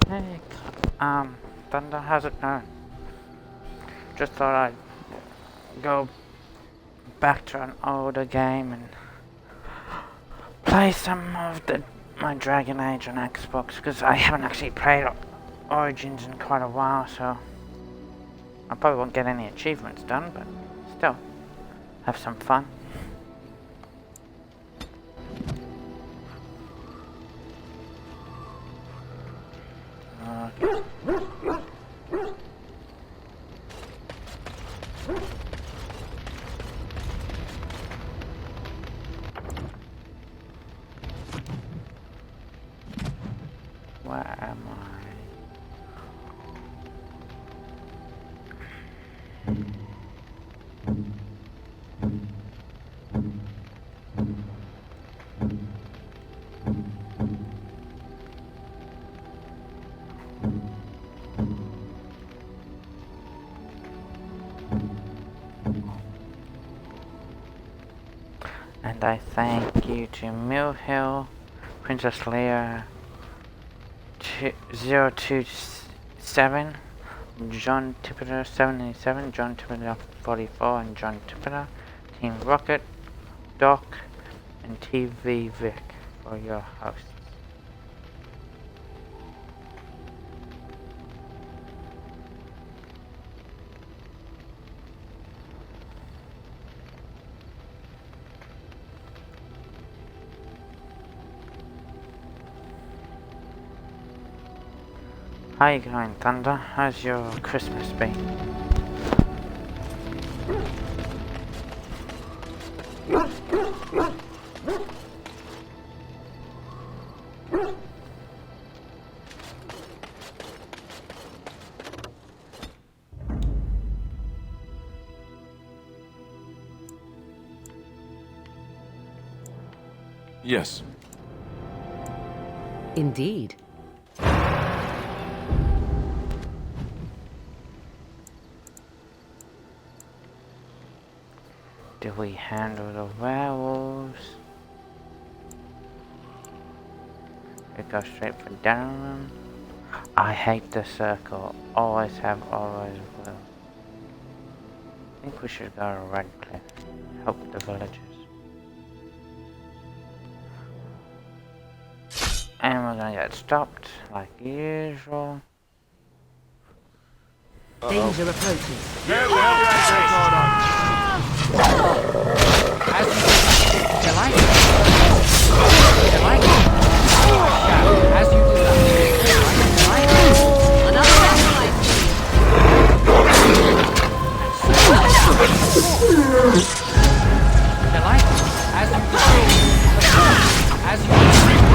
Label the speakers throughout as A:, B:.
A: Hey, Thunder, how's it going? Just thought I'd go back to an older game and play some of my Dragon Age on Xbox, because I haven't actually played Origins in quite a while, so I probably won't get any achievements done, but still, have some fun. Where am I? And I thank you to Mill Hill, Princess Leia, 027, John Tippeter 77, John Tippeter 44, and John Tippeter, Team Rocket, Doc, and TV Vic for your hosts. How you going, Thunder? How's your Christmas been?
B: Yes.
C: Indeed.
A: Do we handle the werewolves? We go straight for dinner room. I hate the circle. Always have, always will. I think we should go to Redcliffe. Help the villagers. And we're gonna get stopped like usual.
C: Danger approaching.
A: As you like it. You like it. As you like it.
C: Another satellite.
A: You like it. As you as you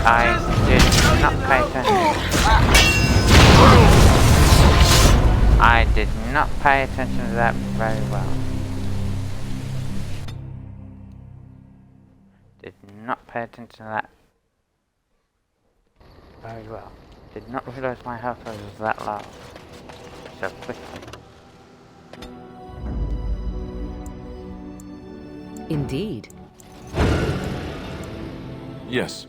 A: I did not pay attention. I did not pay attention to that very well. Did not pay attention to that very well. Did not realize my health was that low so quickly.
C: Indeed.
B: Yes.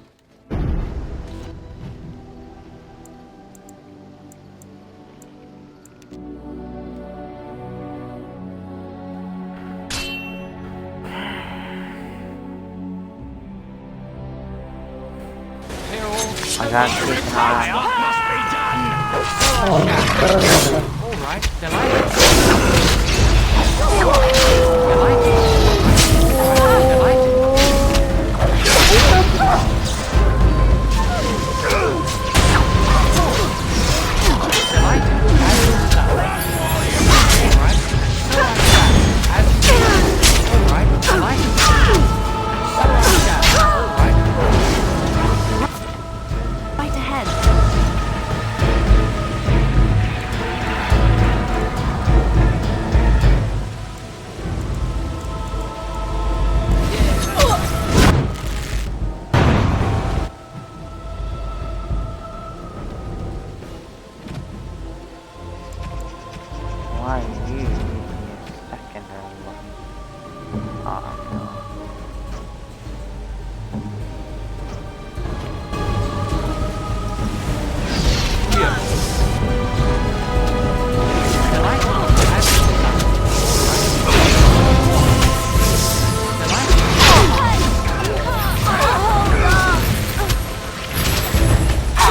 A: I got to keep an eye. Alright, they like it. They like it. They like it.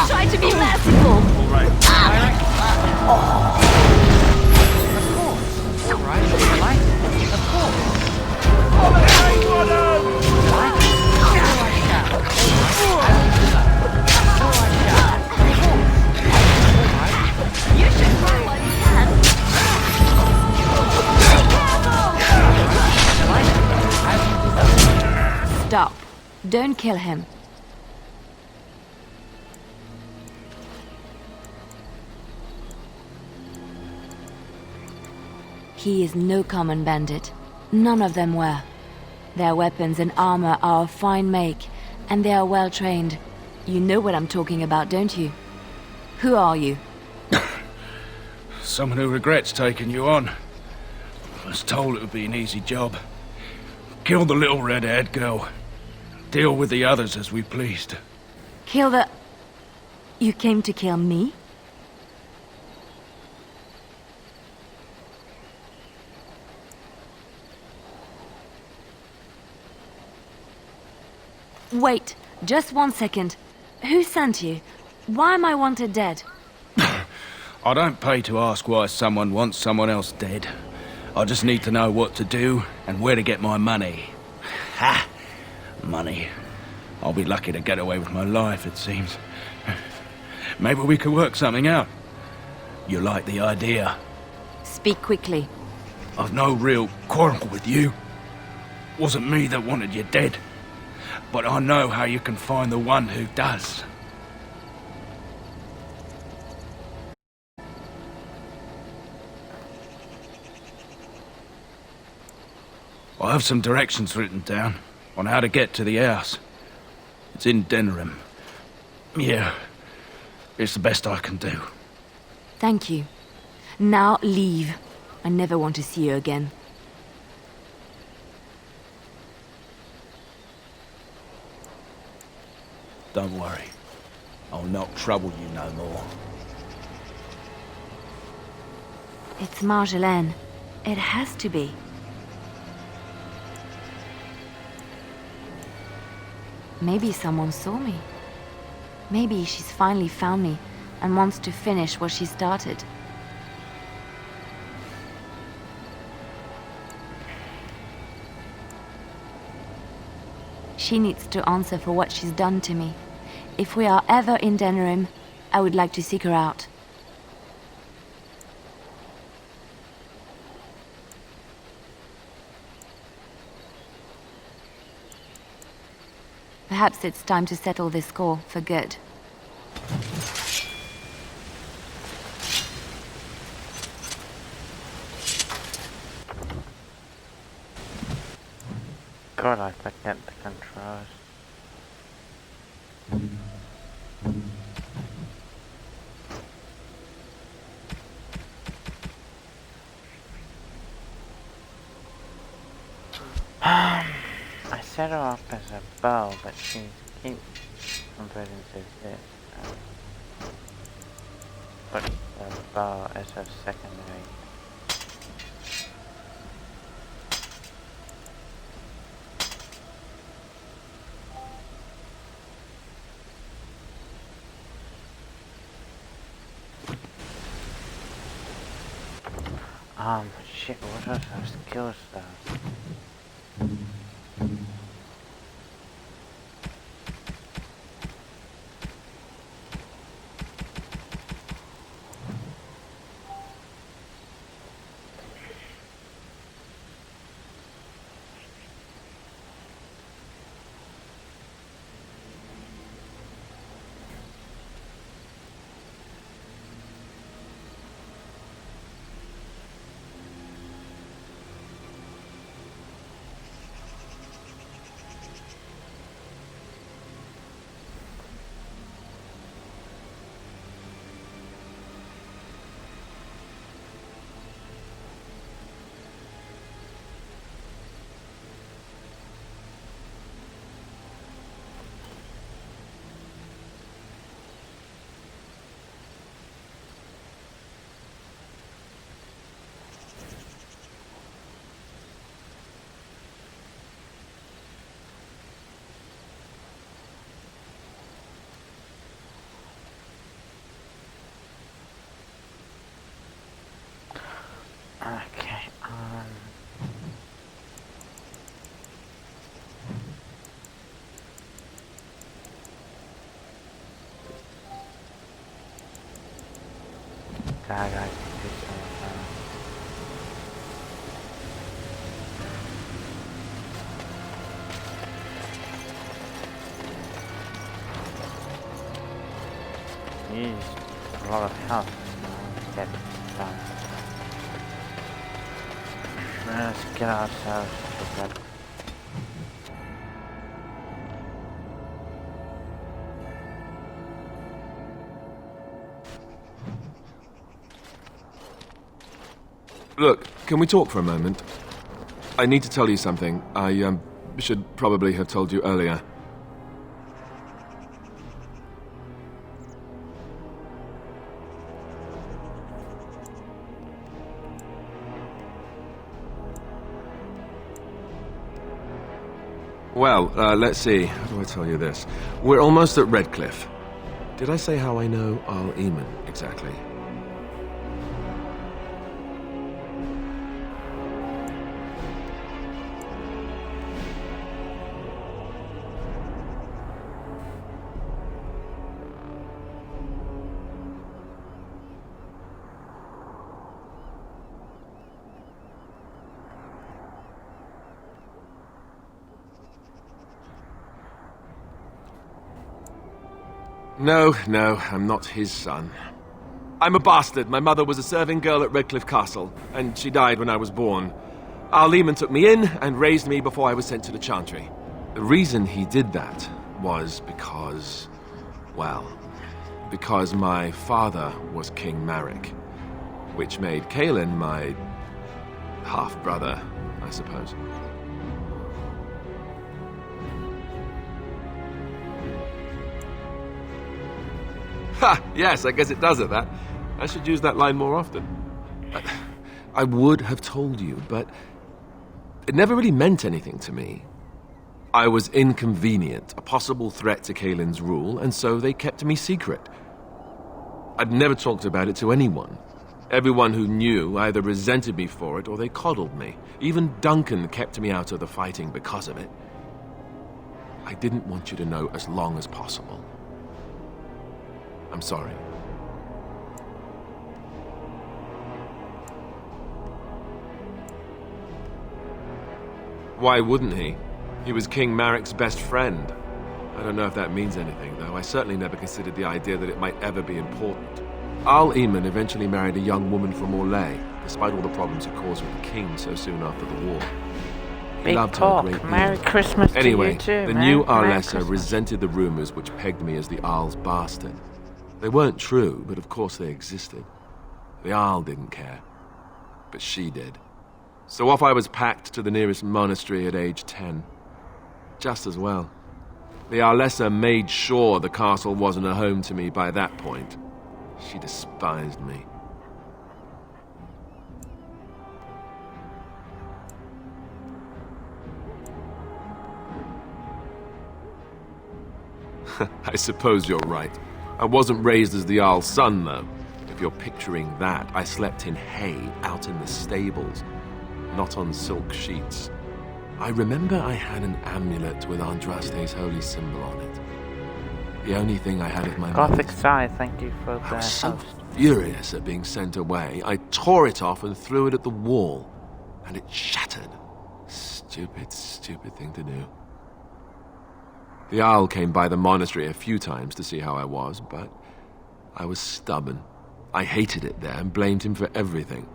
C: Try to be merciful. You should try while you can. Stop. Don't kill him. He is no common bandit. None of them were. Their weapons and armor are of fine make, and they are well trained. You know what I'm talking about, don't you? Who are you?
B: Someone who regrets taking you on. I was told it would be an easy job. Kill the little red-haired girl. Deal with the others as we pleased.
C: Kill the... You came to kill me? Wait, just 1 second. Who sent you? Why am I wanted dead?
B: I don't pay to ask why someone wants someone else dead. I just need to know what to do and where to get my money. Ha! Money. I'll be lucky to get away with my life, it seems. Maybe we could work something out. You like the idea?
C: Speak quickly.
B: I've no real quarrel with you. Wasn't me that wanted you dead. But I know how you can find the one who does. I have some directions written down on how to get to the house. It's in Denerim. Yeah, it's the best I can do.
C: Thank you. Now leave. I never want to see you again.
B: Don't worry. I'll not trouble you no more.
C: It's Marjolaine. It has to be. Maybe someone saw me. Maybe she's finally found me and wants to finish what she started. She needs to answer for what she's done to me. If we are ever in Denerim, I would like to seek her out. Perhaps it's time to settle this score for good.
A: God, I forget the controls. I set her up as a bow, but she keeps converting to this. Put the bow as a secondary. Shit, what are her skills though? God, I can do some Used a lot of health. Get done. Let's get ourselves to that.
D: Look, can we talk for a moment? I need to tell you something. I should probably have told you earlier. Well, let's see. How do I tell you this? We're almost at Redcliffe. Did I say how I know Al Eamon exactly? No, I'm not his son. I'm a bastard. My mother was a serving girl at Redcliffe Castle, and she died when I was born. Al Eamon took me in and raised me before I was sent to the Chantry. The reason he did that was because, well, because my father was King Marek, which made Kaelin my half-brother, I suppose. Ha! Yes, I guess it does at that. I should use that line more often. I would have told you, but it never really meant anything to me. I was inconvenient, a possible threat to Kaelin's rule, and so they kept me secret. I'd never talked about it to anyone. Everyone who knew either resented me for it or they coddled me. Even Duncan kept me out of the fighting because of it. I didn't want you to know as long as possible. I'm sorry. Why wouldn't he? He was King Marek's best friend. I don't know if that means anything, though. I certainly never considered the idea that it might ever be important. Al Eamon eventually married a young woman from Orlais, despite all the problems he caused with the king so soon after the war. He
A: Big
D: loved her
A: talk.
D: a great deal.
A: Merry Christmas
D: Anyway,
A: to you too,
D: the
A: man.
D: new
A: Merry
D: Arlessa
A: Christmas.
D: resented the rumors which pegged me as the Arl's bastard. They weren't true, but of course they existed. The Arl didn't care, but she did. So off I was packed to the nearest monastery at age 10. Just as well. The Arlessa made sure the castle wasn't a home to me by that point. She despised me. I suppose you're right. I wasn't raised as the Arl's son, though. If you're picturing that, I slept in hay out in the stables, not on silk sheets. I remember I had an amulet with Andraste's holy symbol on it. The only thing I had of my
A: Gothic
D: mother's.
A: style, thank you for
D: I
A: the
D: was so
A: host.
D: furious at being sent away, I tore it off and threw it at the wall, and it shattered. Stupid, stupid thing to do. The Arl came by the monastery a few times to see how I was, but I was stubborn. I hated it there and blamed him for everything.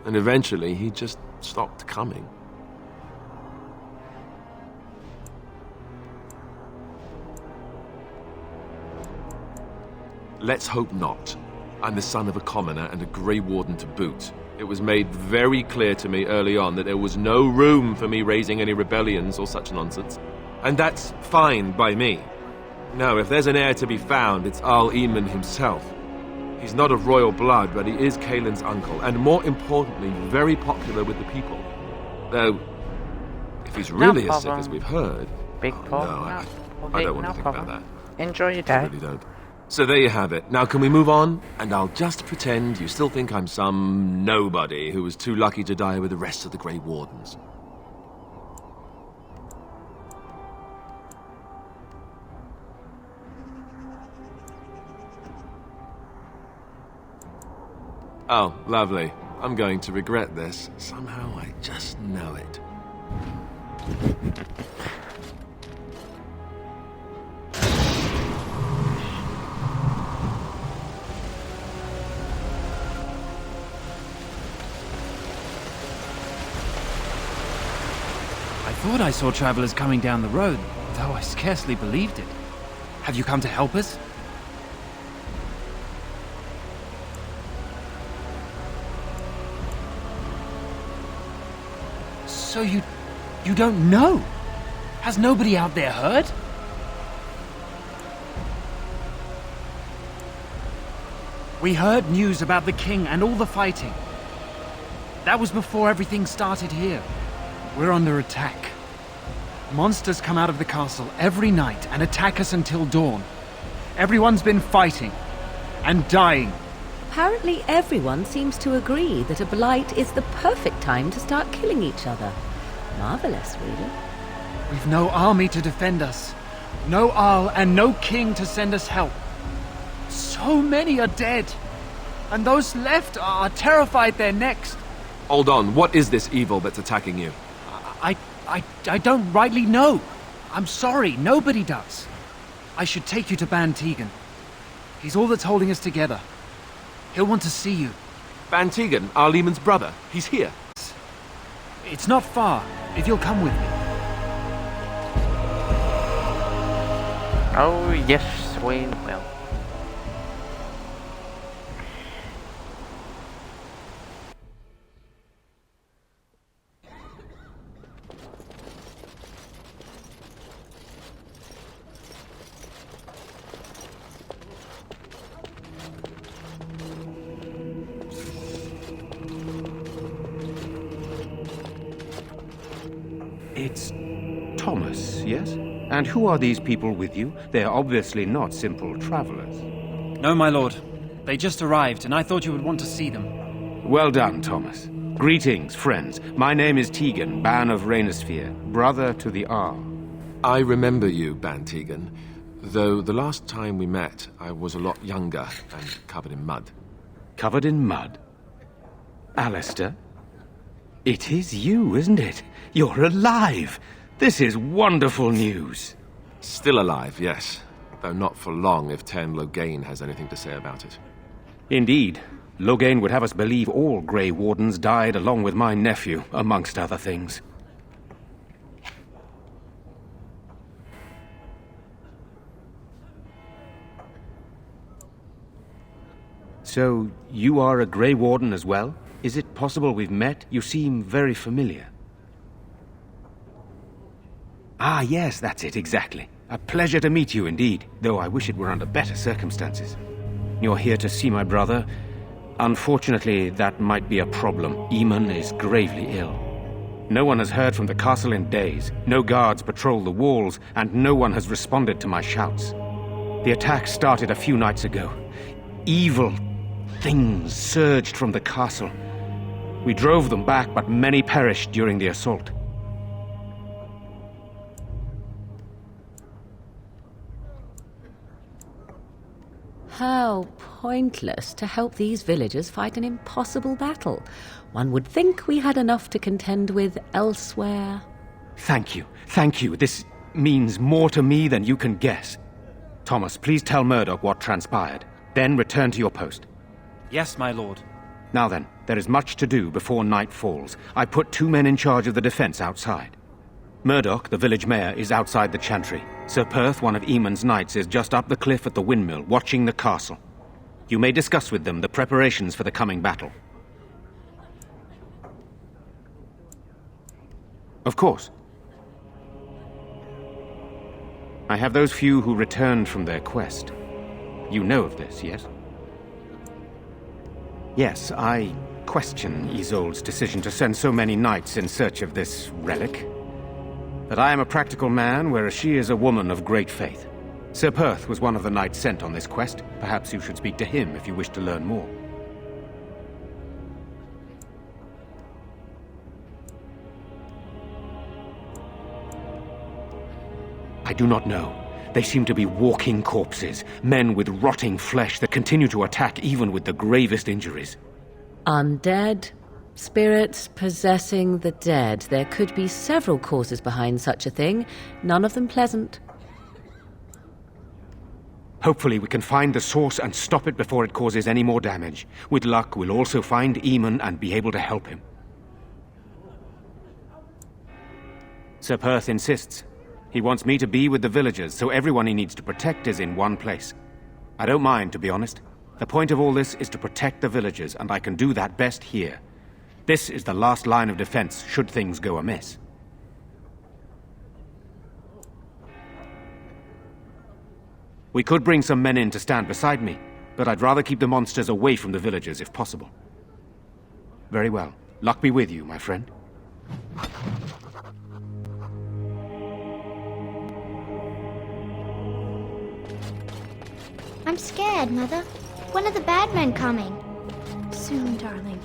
D: And eventually he just stopped coming. Let's hope not. I'm the son of a commoner and a Grey Warden to boot. It was made very clear to me early on that there was no room for me raising any rebellions or such nonsense. And that's fine by me. No, if there's an heir to be found, it's Al Eamon himself. He's not of royal blood, but he is Kaelin's uncle, and more importantly, very popular with the people. Though, if he's really as sick as we've heard...
A: Big
D: oh,
A: talk.
D: no,
A: No,
D: I don't want
A: no
D: to think
A: problem.
D: about that.
A: Enjoy your
D: I
A: day.
D: really don't. So there you have it. Now can we move on? And I'll just pretend you still think I'm some nobody who was too lucky to die with the rest of the Grey Wardens. Oh, lovely. I'm going to regret this. Somehow I just know it.
E: I thought I saw travelers coming down the road, though I scarcely believed it. Have you come to help us? So you don't know? Has nobody out there heard? We heard news about the king and all the fighting. That was before everything started here. We're under attack. Monsters come out of the castle every night and attack us until dawn. Everyone's been fighting and dying.
F: Apparently everyone seems to agree that a blight is the perfect time to start killing each other. Marvelous, really.
E: We've no army to defend us, no Arl and no king to send us help. So many are dead, and those left are terrified they're next.
D: Hold on, what is this evil that's attacking you?
E: I don't rightly know. I'm sorry, nobody does. I should take you to Ban Tegan. He's all that's holding us together. He'll want to see you.
D: Ban Tegan, our Lehman's brother. He's here.
E: It's not far, if you'll come with me.
A: Oh, yes, we will.
G: It's Thomas, yes? And who are these people with you? They're obviously not simple travelers.
E: No, my lord. They just arrived, and I thought you would want to see them.
G: Well done, Thomas. Greetings, friends. My name is Tegan, Ban of Rainersphere, brother to the Arl.
D: I remember you, Ban Tegan, though the last time we met, I was a lot younger and covered in mud.
G: Covered in mud? Alistair? It is you, isn't it? You're alive! This is wonderful news.
D: Still alive, yes. Though not for long if Ten Loghain has anything to say about it.
G: Indeed. Loghain would have us believe all Grey Wardens died along with my nephew, amongst other things. So, you are a Grey Warden as well? Is it possible we've met? You seem very familiar. Ah, yes, that's it, exactly. A pleasure to meet you indeed, though I wish it were under better circumstances. You're here to see my brother. Unfortunately, that might be a problem. Eamon is gravely ill. No one has heard from the castle in days. No guards patrol the walls, and no one has responded to my shouts. The attack started a few nights ago. Evil things surged from the castle. We drove them back, but many perished during the assault.
F: How pointless to help these villagers fight an impossible battle. One would think we had enough to contend with elsewhere.
G: Thank you. Thank you. This means more to me than you can guess. Thomas, please tell Murdoch what transpired. Then return to your post.
E: Yes, my lord.
G: Now then, there is much to do before night falls. I put 2 men in charge of the defense outside. Murdoch, the village mayor, is outside the chantry. Sir Perth, one of Eamon's knights, is just up the cliff at the windmill, watching the castle. You may discuss with them the preparations for the coming battle. Of course. I have those few who returned from their quest. You know of this, yes? Yes, I question Isolde's decision to send so many knights in search of this relic. But I am a practical man, whereas she is a woman of great faith. Sir Perth was one of the knights sent on this quest. Perhaps you should speak to him if you wish to learn more. I do not know. They seem to be walking corpses, men with rotting flesh that continue to attack even with the gravest injuries.
F: Undead, spirits possessing the dead. There could be several causes behind such a thing, none of them pleasant.
G: Hopefully we can find the source and stop it before it causes any more damage. With luck, we'll also find Eamon and be able to help him. Sir Perth insists. He wants me to be with the villagers, so everyone he needs to protect is in one place. I don't mind, to be honest. The point of all this is to protect the villagers, and I can do that best here. This is the last line of defense, should things go amiss. We could bring some men in to stand beside me, but I'd rather keep the monsters away from the villagers if possible. Very well. Luck be with you, my friend.
H: I'm scared, Mother. When are the bad men coming?
I: Soon, darling.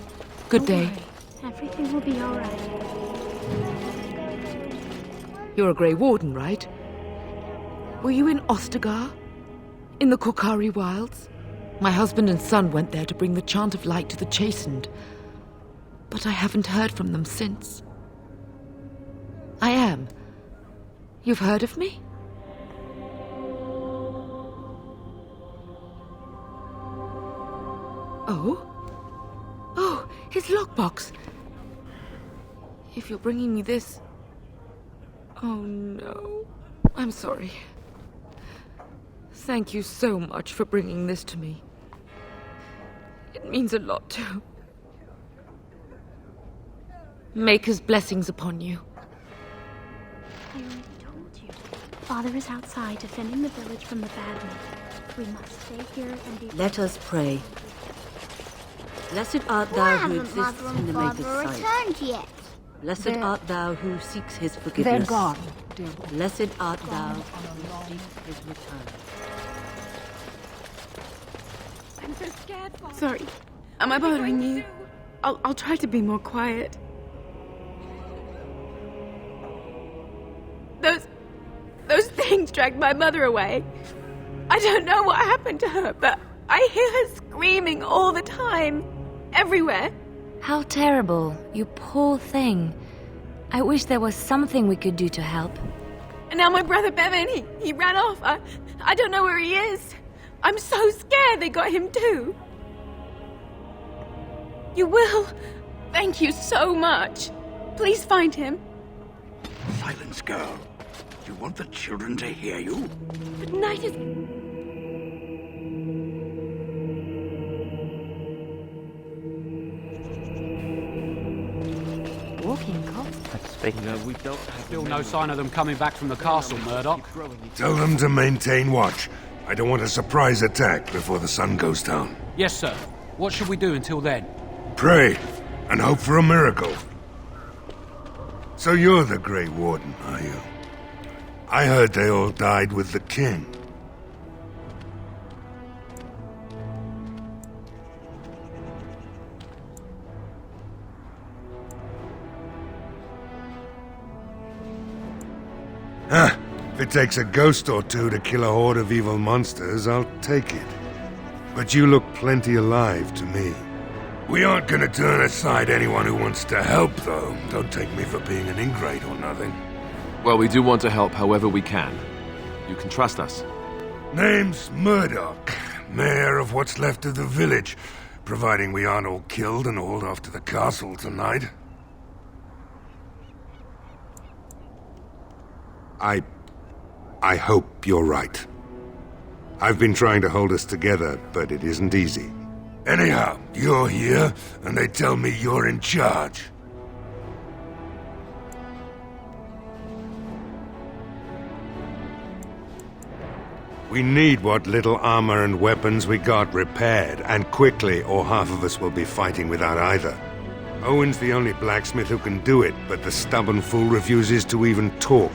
J: Good day.
I: Don't worry. Everything will be all right.
J: You're a Grey Warden, right? Were you in Ostagar? In the Korkari Wilds? My husband and son went there to bring the chant of light to the chastened, but I haven't heard from them since. I am. You've heard of me? Oh? Oh, his lockbox. If you're bringing me this... Oh no. I'm sorry. Thank you so much for bringing this to me. It means a lot too. Maker's blessings upon you.
I: I already told you. Father is outside defending the village from the bad men. We must stay here and be...
K: Let us pray. Blessed art
H: Why
K: thou who
H: haven't
K: exists
H: Mother
K: in
H: and
K: the
H: Father
K: Maker's sight.
H: returned yet?
K: Blessed art thou who seeks his forgiveness.
J: They're gone, dear boy.
K: Blessed art thou who seeks his return.
J: I'm so scared, Father.
L: Sorry. Am I bothering you? I'll try to be more quiet. Those things dragged my mother away. I don't know what happened to her, but I hear her screaming all the time. Everywhere.
C: How terrible, you poor thing. I wish there was something we could do to help.
L: And now my brother Bevan, he ran off. I don't know where he is. I'm so scared they got him too. You will. Thank you so much. Please find him.
M: Silence, girl. You want the children to hear you?
L: But night is...
C: Walking cop?
E: We don't have still no sign of them coming back from the castle, Murdoch.
N: Tell them to maintain watch. I don't want a surprise attack before the sun goes down.
E: Yes, sir. What should we do until then?
N: Pray, and hope for a miracle. So you're the Grey Warden, are you? I heard they all died with the king. Huh. If it takes a ghost or two to kill a horde of evil monsters, I'll take it. But you look plenty alive to me. We aren't gonna turn aside anyone who wants to help, though. Don't take me for being an ingrate or nothing.
D: Well, we do want to help however we can. You can trust us.
N: Name's Murdoch, mayor of what's left of the village, providing we aren't all killed and hauled off to the castle tonight. I hope you're right. I've been trying to hold us together, but it isn't easy. Anyhow, you're here, and they tell me you're in charge. We need what little armor and weapons we got repaired, and quickly, or half of us will be fighting without either. Owen's the only blacksmith who can do it, but the stubborn fool refuses to even talk.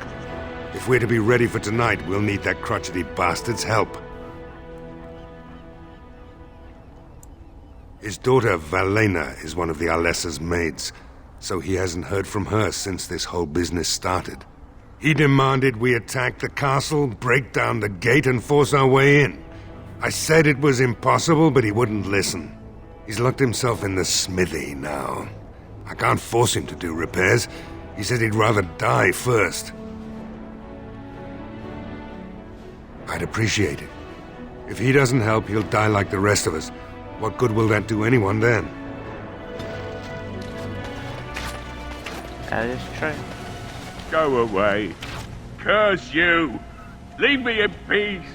N: If we're to be ready for tonight, we'll need that crotchety bastard's help. His daughter, Valena, is one of the Alessa's maids, so he hasn't heard from her since this whole business started. He demanded we attack the castle, break down the gate, and force our way in. I said it was impossible, but he wouldn't listen. He's locked himself in the smithy now. I can't force him to do repairs. He said he'd rather die first. I'd appreciate it. If he doesn't help, he'll die like the rest of us. What good will that do anyone then?
A: That is true.
O: Go away. Curse you! Leave me in peace!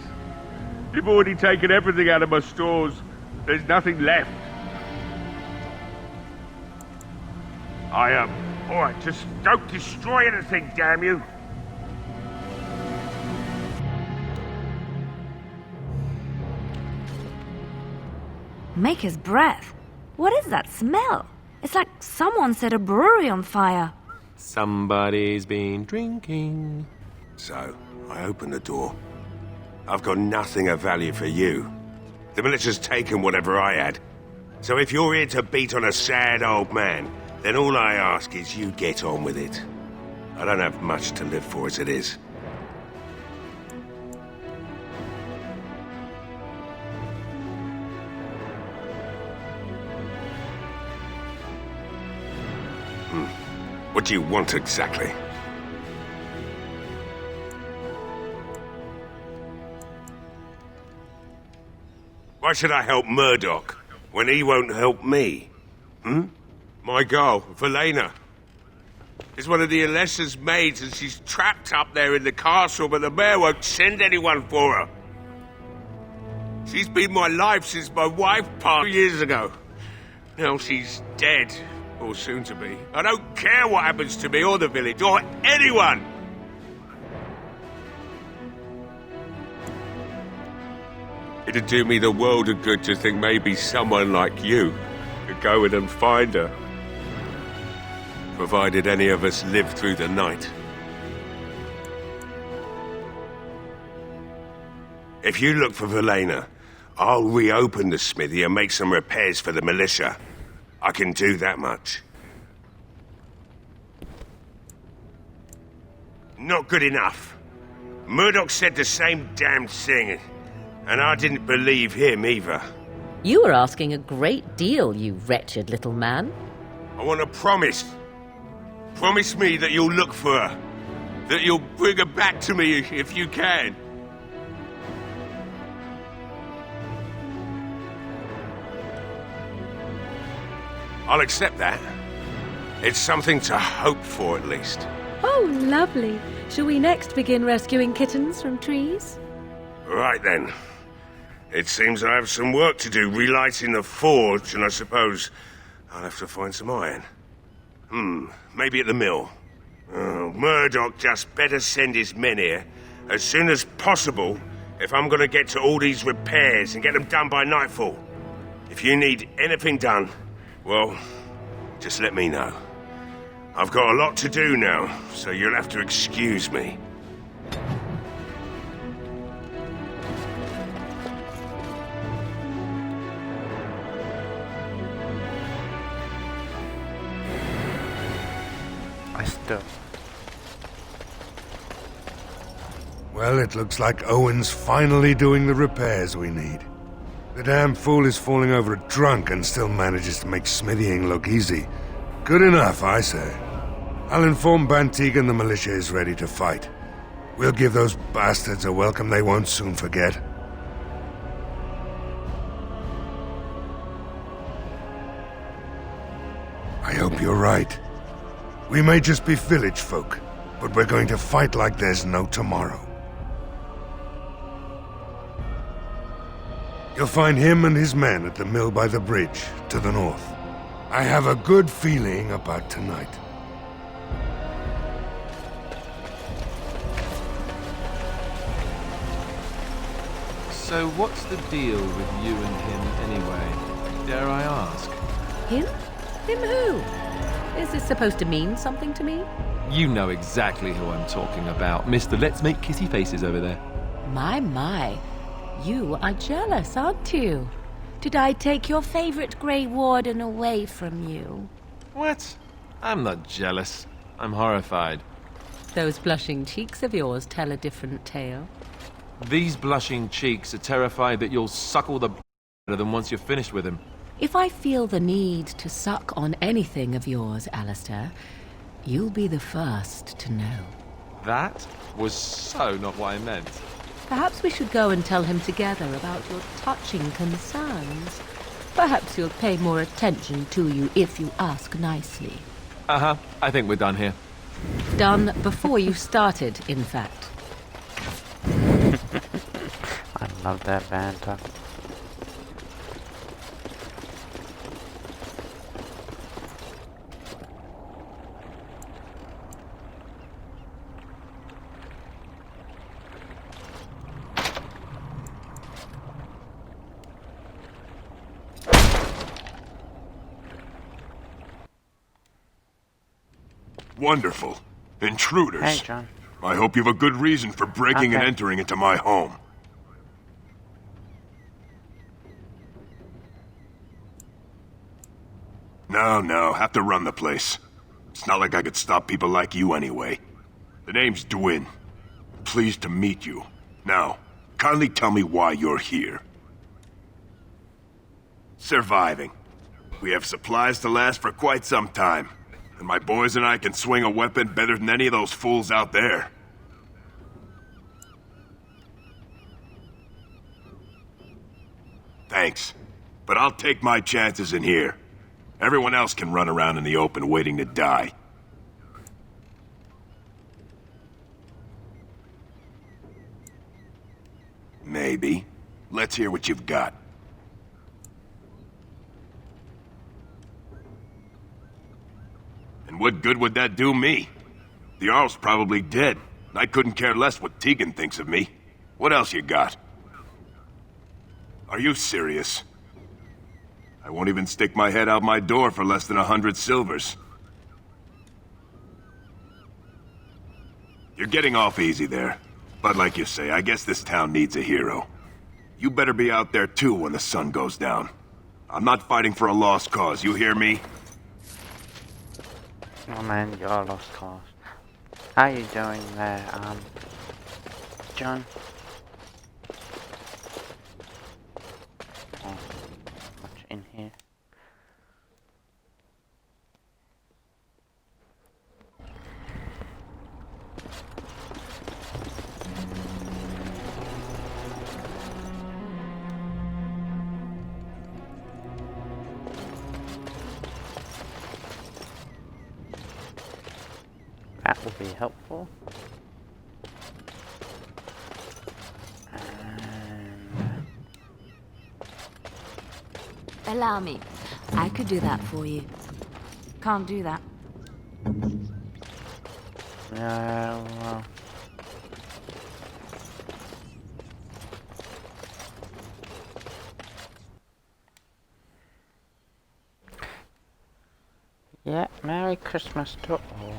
O: You've already taken everything out of my stores. There's nothing left. I am. Alright, just don't destroy anything, damn you!
C: Maker's breath. What is that smell? It's like someone set a brewery on fire.
D: Somebody's been drinking.
P: So, I opened the door. I've got nothing of value for you. The militia's taken whatever I had. So if you're here to beat on a sad old man, then all I ask is you get on with it. I don't have much to live for as it is. What do you want exactly? Why should I help Murdoch when he won't help me? My girl, Velena, is one of the Alessa's maids and she's trapped up there in the castle, but the mayor won't send anyone for her. She's been my life since my wife passed 2 years ago. Now she's dead. Or soon to be. I don't care what happens to me or the village or anyone! It'd do me the world of good to think maybe someone like you could go in and find her. Provided any of us live through the night. If you look for Velena, I'll reopen the smithy and make some repairs for the militia. I can do that much. Not good enough. Murdoch said the same damn thing, and I didn't believe him either.
F: You were asking a great deal, you wretched little man.
P: I want a promise. Promise me that you'll look for her. That you'll bring her back to me if you can. I'll accept that. It's something to hope for, at least.
F: Oh, lovely. Shall we next begin rescuing kittens from trees?
P: Right then. It seems I have some work to do relighting the forge, and I suppose I'll have to find some iron. Maybe at the mill. Oh, Murdoch just better send his men here as soon as possible if I'm gonna get to all these repairs and get them done by nightfall. If you need anything done, well, just let me know. I've got a lot to do now, so you'll have to excuse me.
A: I still.
N: Well, it looks like Owen's finally doing the repairs we need. The damn fool is falling over drunk and still manages to make smithying look easy. Good enough, I say. I'll inform Bantig and the militia is ready to fight. We'll give those bastards a welcome they won't soon forget. I hope you're right. We may just be village folk, but we're going to fight like there's no tomorrow. You'll find him and his men at the mill by the bridge, to the north. I have a good feeling about tonight.
D: So what's the deal with you and him anyway? Dare I ask?
F: Him? Him who? Is this supposed to mean something to me?
D: You know exactly who I'm talking about, Mr. Let's Make Kissy Faces over there.
F: My. You are jealous, aren't you? Did I take your favorite Grey Warden away from you?
D: What? I'm not jealous. I'm horrified.
F: Those blushing cheeks of yours tell a different tale.
D: These blushing cheeks are terrified that you'll suckle the out of them once you're finished with him.
F: If I feel the need to suck on anything of yours, Alistair, you'll be the first to know.
D: That was so not what I meant.
F: Perhaps we should go and tell him together about your touching concerns. Perhaps he'll pay more attention to you if you ask nicely.
D: Uh-huh. I think we're done here.
F: Done before you started, in fact.
A: I love that banter.
P: Wonderful. Intruders.
A: Hey, John.
P: I hope you have a good reason for breaking and entering into my home. No, have to run the place. It's not like I could stop people like you anyway. The name's Dwyn. Pleased to meet you. Now, kindly tell me why you're here. Surviving. We have supplies to last for quite some time. And my boys and I can swing a weapon better than any of those fools out there. Thanks. But I'll take my chances in here. Everyone else can run around in the open waiting to die. Maybe. Let's hear what you've got. And what good would that do me? The Jarl's probably dead. I couldn't care less what Tegan thinks of me. What else you got? Are you serious? I won't even stick my head out my door for less than 100 silvers. You're getting off easy there. But like you say, I guess this town needs a hero. You better be out there too when the sun goes down. I'm not fighting for a lost cause, you hear me?
A: Oh man, you're a lost cause. How you doing there, John? Oh, much in here. That will be helpful. And
C: Allow me. I could do that for you. Can't do that.
A: yeah, well. Yeah, Merry Christmas to all.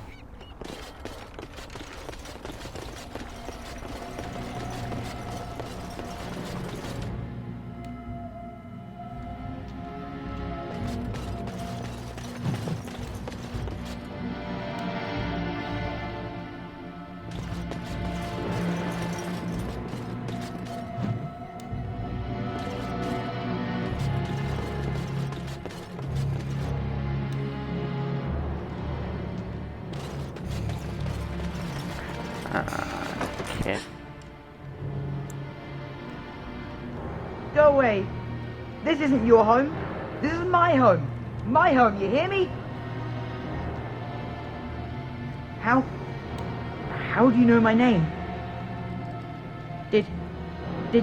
A: Kid.
Q: Go away. This isn't your home. This is my home. My home, you hear me? How do you know my name? Did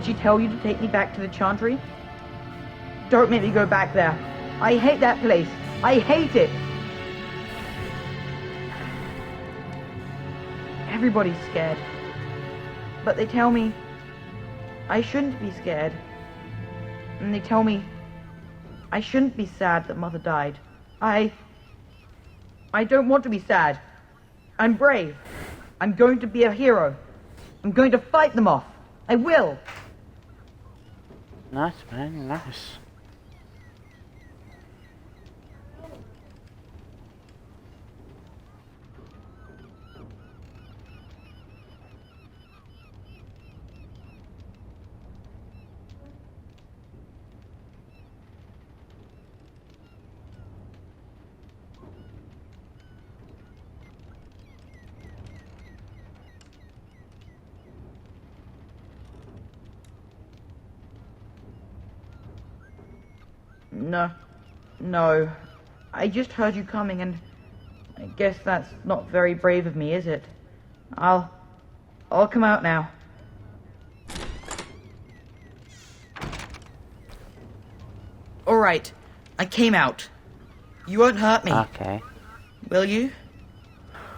Q: she tell you to take me back to the Chantry? Don't make me go back there. I hate that place. I hate it. Everybody's scared. But they tell me I shouldn't be scared. And they tell me I shouldn't be sad that Mother died. I don't want to be sad. I'm brave. I'm going to be a hero. I'm going to fight them off. I will.
A: Nice, man, nice.
Q: No. I just heard you coming, and I guess that's not very brave of me, is it? I'll come out now. Alright, I came out. You won't hurt me.
A: Okay.
Q: Will you?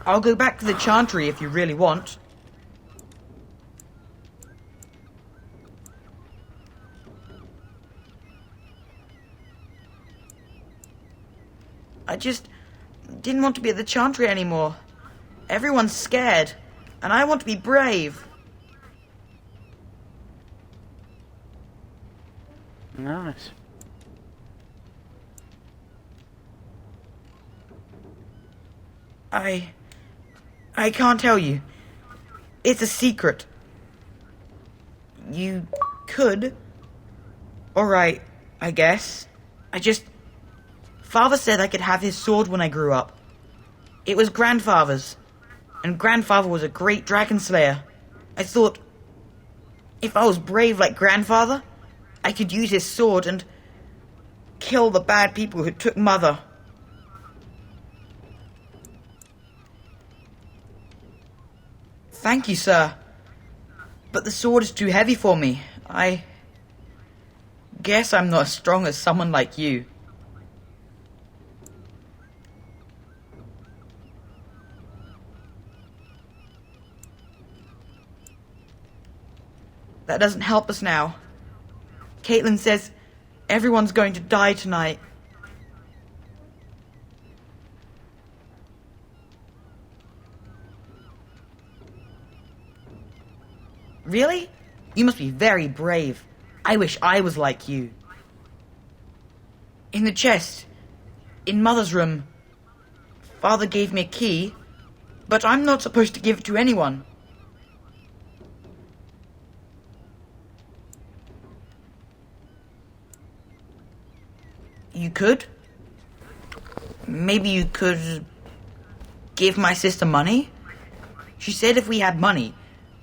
Q: I'll go back to the Chantry if you really want. I just didn't want to be at the Chantry anymore. Everyone's scared, and I want to be brave.
A: Nice.
Q: I can't tell you. It's a secret. You could. Alright, I guess. Father said I could have his sword when I grew up. It was Grandfather's. And Grandfather was a great dragon slayer. I thought, if I was brave like Grandfather, I could use his sword and kill the bad people who took Mother. Thank you, sir. But the sword is too heavy for me. I guess I'm not as strong as someone like you. That doesn't help us now. Caitlin says everyone's going to die tonight. Really? You must be very brave. I wish I was like you. In the chest, in Mother's room, Father gave me a key, but I'm not supposed to give it to anyone. You could? Maybe you could give my sister money? She said if we had money,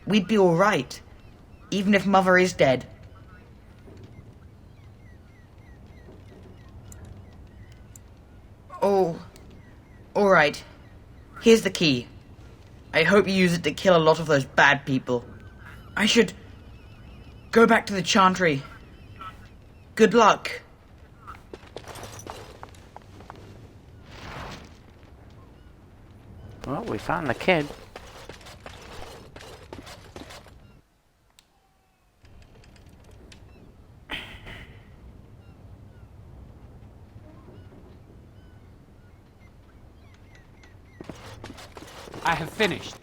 Q: we'd be all right, even if Mother is dead. Oh, all right. Here's the key. I hope you use it to kill a lot of those bad people. I should go back to the Chantry. Good luck.
A: Well, we found the kid.
E: I have finished.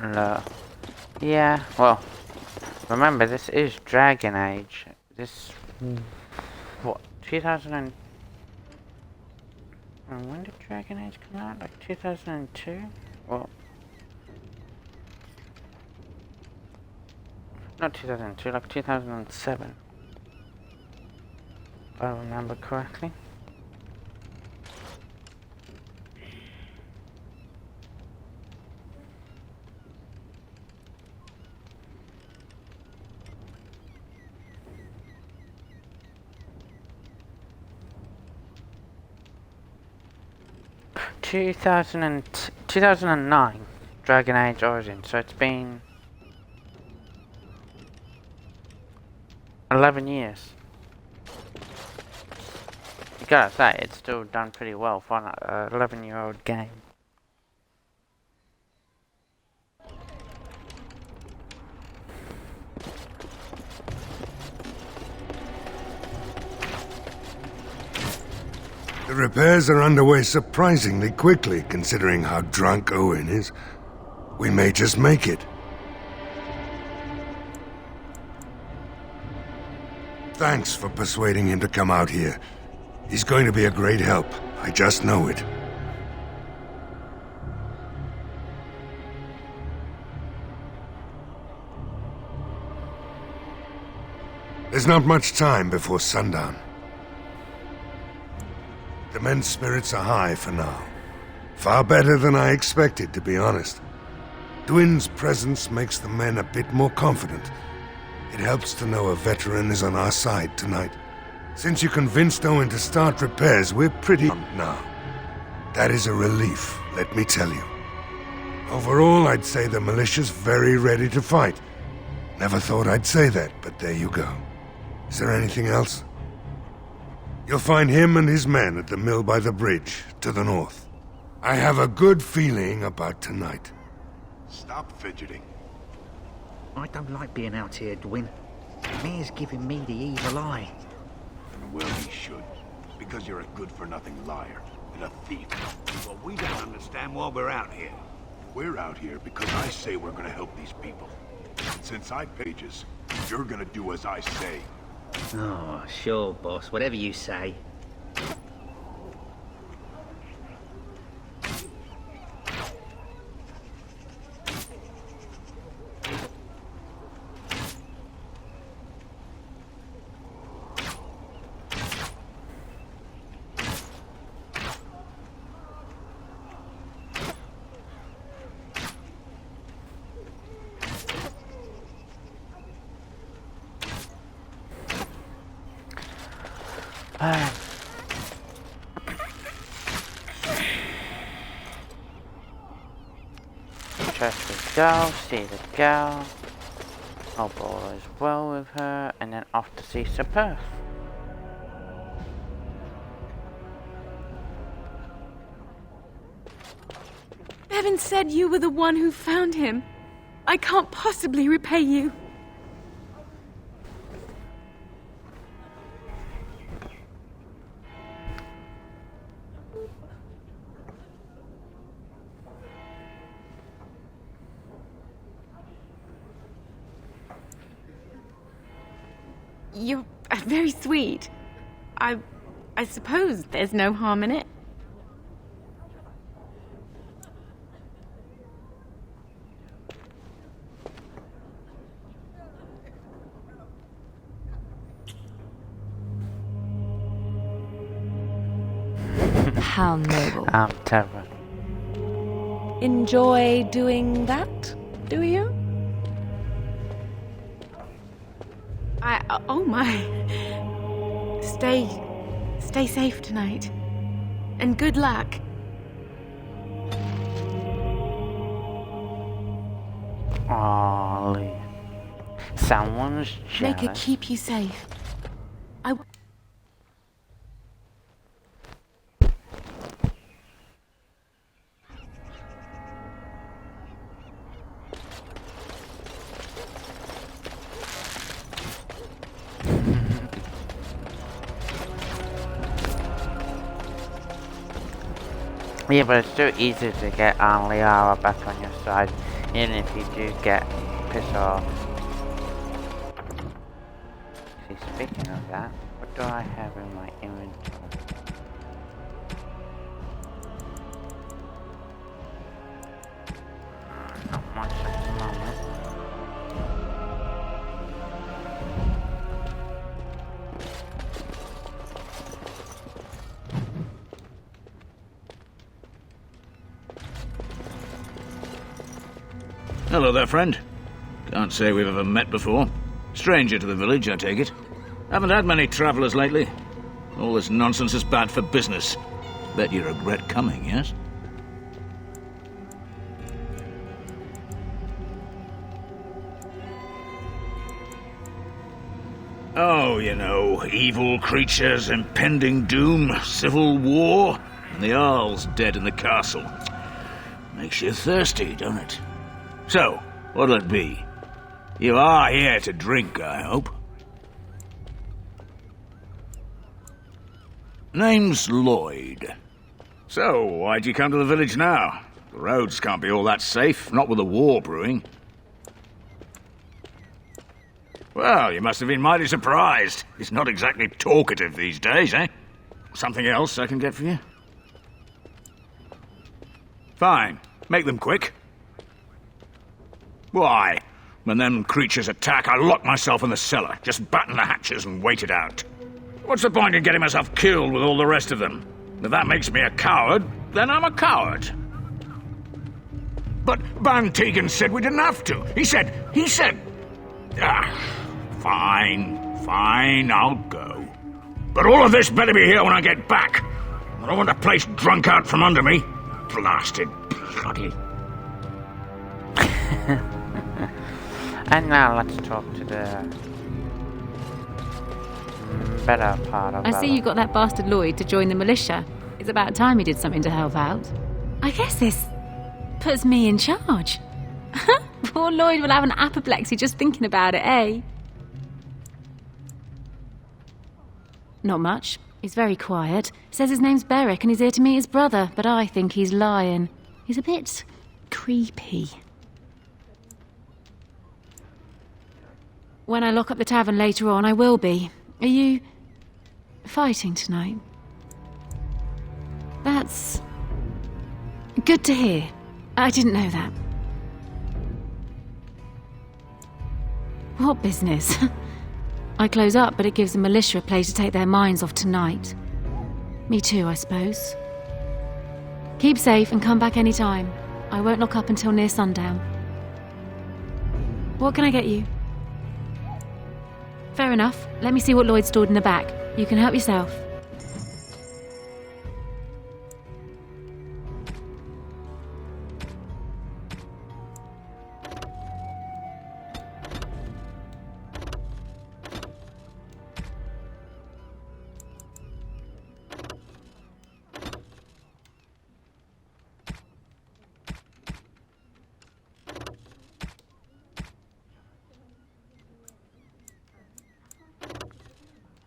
A: No. Yeah, well, remember this is Dragon Age. This, what, 2000 and... when did Dragon Age come out? Like 2002? Well, not 2002, like 2007. If I remember correctly. Two thousand and 9 Dragon Age Origins, so it's been 11 years. You gotta say, it's still done pretty well for an 11-year-old game.
N: The repairs are underway surprisingly quickly, considering how drunk Owen is. We may just make it. Thanks for persuading him to come out here. He's going to be a great help. I just know it. There's not much time before sundown. The men's spirits are high for now. Far better than I expected, to be honest. Dwin's presence makes the men a bit more confident. It helps to know a veteran is on our side tonight. Since you convinced Owen to start repairs, we're pretty on now. That is a relief, let me tell you. Overall, I'd say the militia's very ready to fight. Never thought I'd say that, but there you go. Is there anything else? You'll find him and his men at the mill by the bridge, to the north. I have a good feeling about tonight.
M: Stop fidgeting. I don't like being out here, Dwin. Mayor's giving me the evil eye. Well, he should. Because you're a good-for-nothing liar and a thief. Well, we don't understand why we're out here. We're out here because I say we're gonna help these people. And since I pages, you're gonna do as I say.
R: Oh, sure, boss. Whatever you say.
A: Trust the girl, see the girl. Hope all is well with her, and then off to see Sir Perth.
L: Bevan said you were the one who found him. I can't possibly repay you. You're very sweet. I suppose there's no harm in it.
C: How noble.
A: Terra.
F: Enjoy doing that, do you?
L: Oh my. Stay safe tonight. And good luck.
A: Ollie. Someone's jealous.
L: Make her keep you safe.
A: Yeah, but it's still easy to get Liara back on your side, even if you do get pissed off. See, speaking of that, what do I have in my inventory? Not much at the moment.
B: Hello there, friend. Can't say we've ever met before. Stranger to the village, I take it. Haven't had many travellers lately. All this nonsense is bad for business. Bet you regret coming, yes? Oh, you know, evil creatures, impending doom, civil war, and the Earl's dead in the castle. Makes you thirsty, don't it? So, what'll it be? You are here to drink, I hope. Name's Lloyd. So, why'd you come to the village now? The roads can't be all that safe, not with a war brewing. Well, you must have been mighty surprised. He's not exactly talkative these days, eh? Something else I can get for you? Fine. Make them quick. Why? When them creatures attack, I lock myself in the cellar. Just batten the hatches and wait it out. What's the point in getting myself killed with all the rest of them? If that makes me a coward, then I'm a coward. But Van Tegan said we didn't have to. He said... Fine, I'll go. But all of this better be here when I get back. I don't want the place drunk out from under me. Blasted bloody...
A: And now let's talk to the better part of
S: I see you got that bastard Lloyd to join the militia. It's about time he did something to help out. I guess this puts me in charge. Poor Lloyd will have an apoplexy just thinking about it, eh? Not much. He's very quiet. Says his name's Beric and he's here to meet his brother, but I think he's lying. He's a bit creepy. When I lock up the tavern later on, I will be. Are you fighting tonight? That's good to hear. I didn't know that. What business? I close up, but it gives the militia a place to take their minds off tonight. Me too, I suppose. Keep safe and come back any time. I won't lock up until near sundown. What can I get you? Fair enough. Let me see what Lloyd stored in the back. You can help yourself.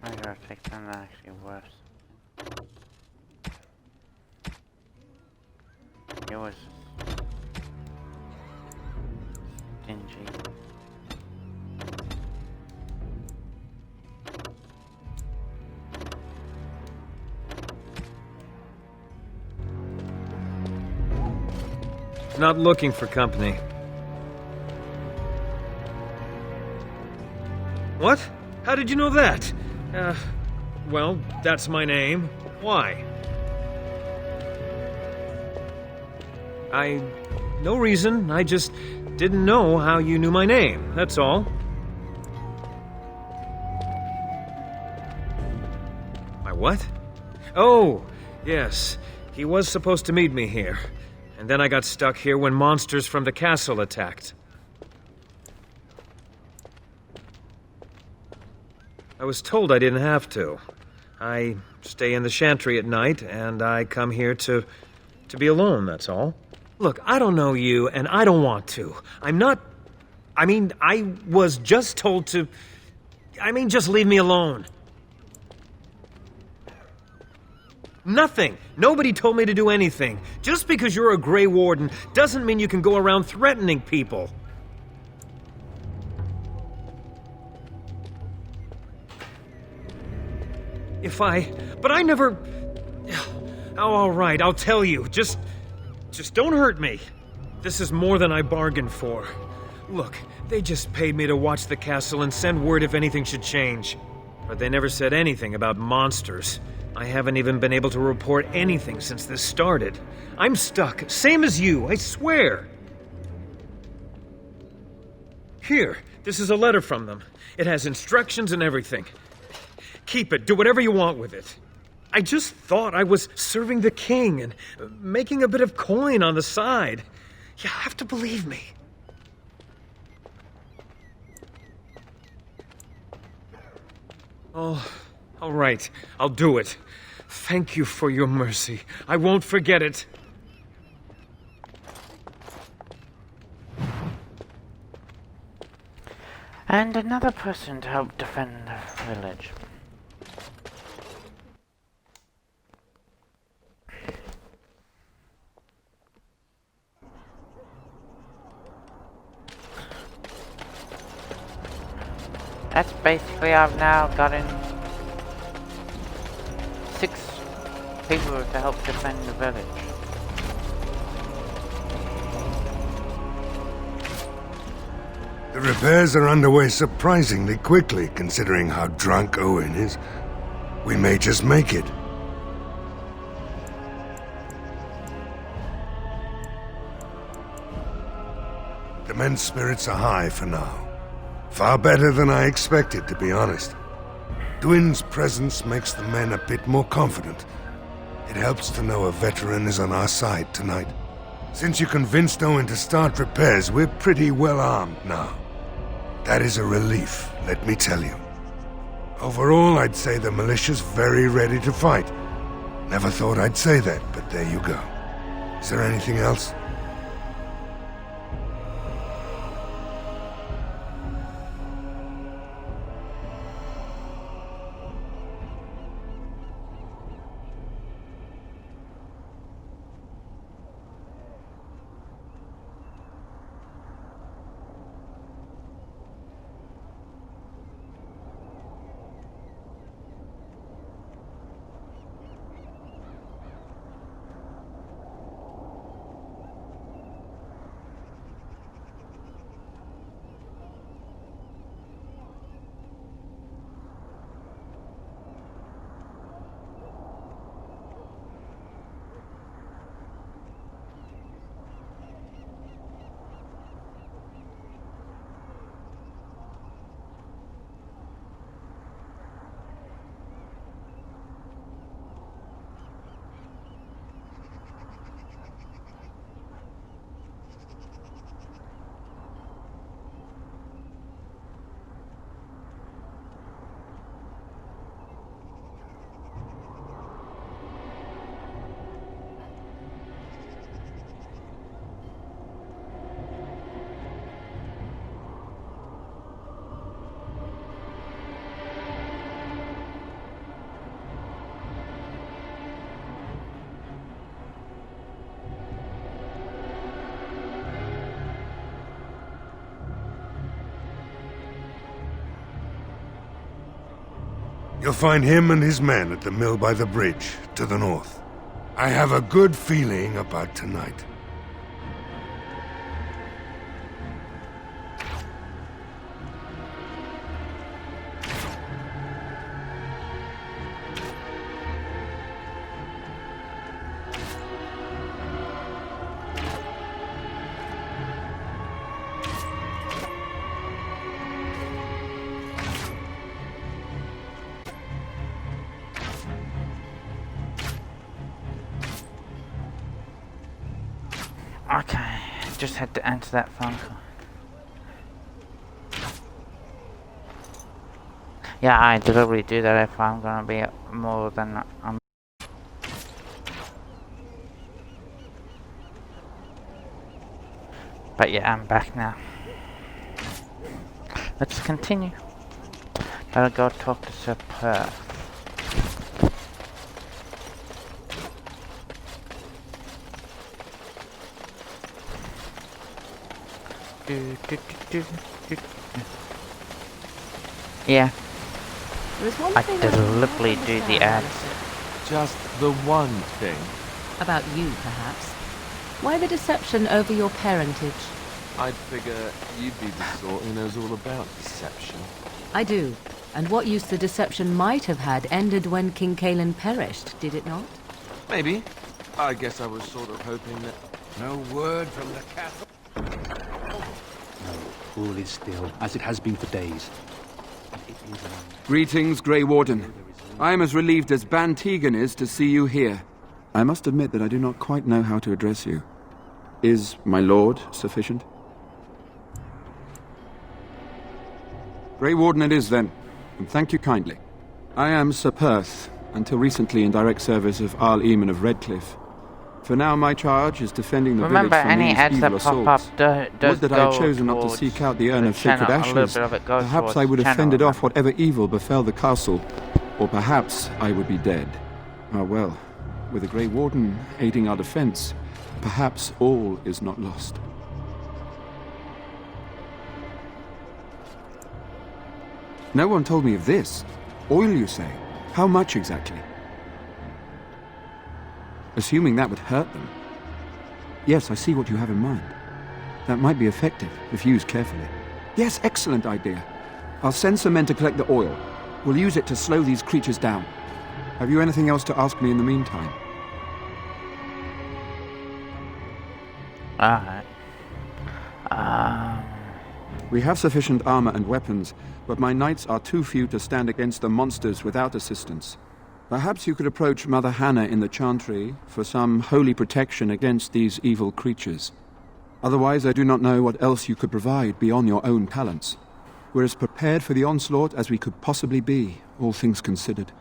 A: I gotta take them actually worse. It was stingy.
E: Not looking for company. What? How did you know that? Well, that's my name. Why? No reason. I just didn't know how you knew my name, that's all. My what? Oh, yes. He was supposed to meet me here. And then I got stuck here when monsters from the castle attacked. I was told I didn't have to. I stay in the chantry at night, and I come here to be alone, that's all. Look, I don't know you, and I don't want to. I was just told to... just leave me alone. Nothing. Nobody told me to do anything. Just because you're a Grey Warden doesn't mean you can go around threatening people. But I never... Oh, all right, I'll tell you. Just don't hurt me. This is more than I bargained for. Look, they just paid me to watch the castle and send word if anything should change. But they never said anything about monsters. I haven't even been able to report anything since this started. I'm stuck, same as you, I swear. Here, this is a letter from them. It has instructions and everything. Keep it, do whatever you want with it. I just thought I was serving the king and making a bit of coin on the side. You have to believe me.
G: Oh, all right. I'll do it. Thank you for your mercy. I won't forget it.
A: And another person to help defend the village. That's basically, I've now gotten 6 people to help defend the village.
N: The repairs are underway surprisingly quickly, considering how drunk Owen is. We may just make it. The men's spirits are high for now. Far better than I expected, to be honest. Dwin's presence makes the men a bit more confident. It helps to know a veteran is on our side tonight. Since you convinced Owen to start repairs, we're pretty well armed now. That is a relief, let me tell you. Overall, I'd say the militia's very ready to fight. Never thought I'd say that, but there you go. Is there anything else? You'll find him and his men at the mill by the bridge, to the north. I have a good feeling about tonight.
A: Okay, just had to answer that phone call. Yeah, I deliberately do that if I'm gonna be more than But yeah, I'm back now. Let's continue. Gotta go talk to Sir Perth. Yeah. I deliberately do the ads.
D: Just the one thing.
F: About you, perhaps. Why the deception over your parentage?
D: I'd figure you'd be the sort who knows all about deception.
F: I do. And what use the deception might have had ended when King Cailan perished, did it not?
D: Maybe. I guess I was sort of hoping that...
M: No word from the castle? No, all is still, as it has been for days.
T: Greetings, Grey Warden. I am as relieved as Ban Tegan is to see you here. I must admit that I do not quite know how to address you. Is my lord sufficient? Grey Warden it is, then, and thank you kindly. I am Sir Perth, until recently in direct service of Arl Eamon of Redcliffe. For now, my charge is defending the
A: Remember,
T: village from
A: any
T: these
A: ads
T: evil
A: that pop up
T: assaults.
A: does
T: Would that I had
A: go
T: chosen not to
A: towards
T: seek out the urn
A: the
T: of sacred
A: channel. A little
T: ashes.
A: bit of it goes
T: Perhaps
A: towards
T: I would have
A: channel,
T: fended off
A: remember.
T: whatever evil befell the castle, or perhaps I would be dead. Ah well, with the Grey Warden aiding our defense, perhaps all is not lost. No one told me of this. Oil, you say? How much exactly? Assuming that would hurt them. Yes, I see what you have in mind. That might be effective, if used carefully. Yes, excellent idea. I'll send some men to collect the oil. We'll use it to slow these creatures down. Have you anything else to ask me in the meantime?
A: Alright.
T: We have sufficient armor and weapons, but my knights are too few to stand against the monsters without assistance. Perhaps you could approach Mother Hannah in the Chantry for some holy protection against these evil creatures. Otherwise, I do not know what else you could provide beyond your own talents. We're as prepared for the onslaught as we could possibly be, all things considered.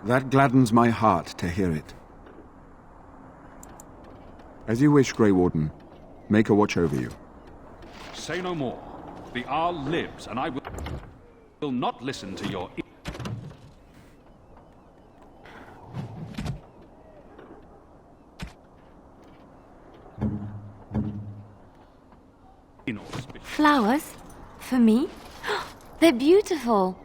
T: That gladdens my heart to hear it. As you wish, Grey Warden. Make a watch over you.
U: Say no more. The Arl lives, and I will not listen to your...
C: Flowers? For me? They're beautiful.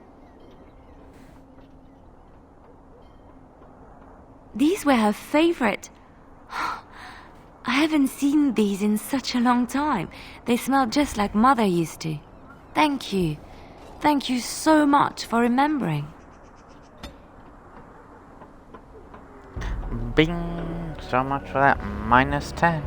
C: These were her favorite. I haven't seen these in such a long time. They smell just like Mother used to. Thank you. Thank you so much for remembering.
A: Bing! So much for that. -10.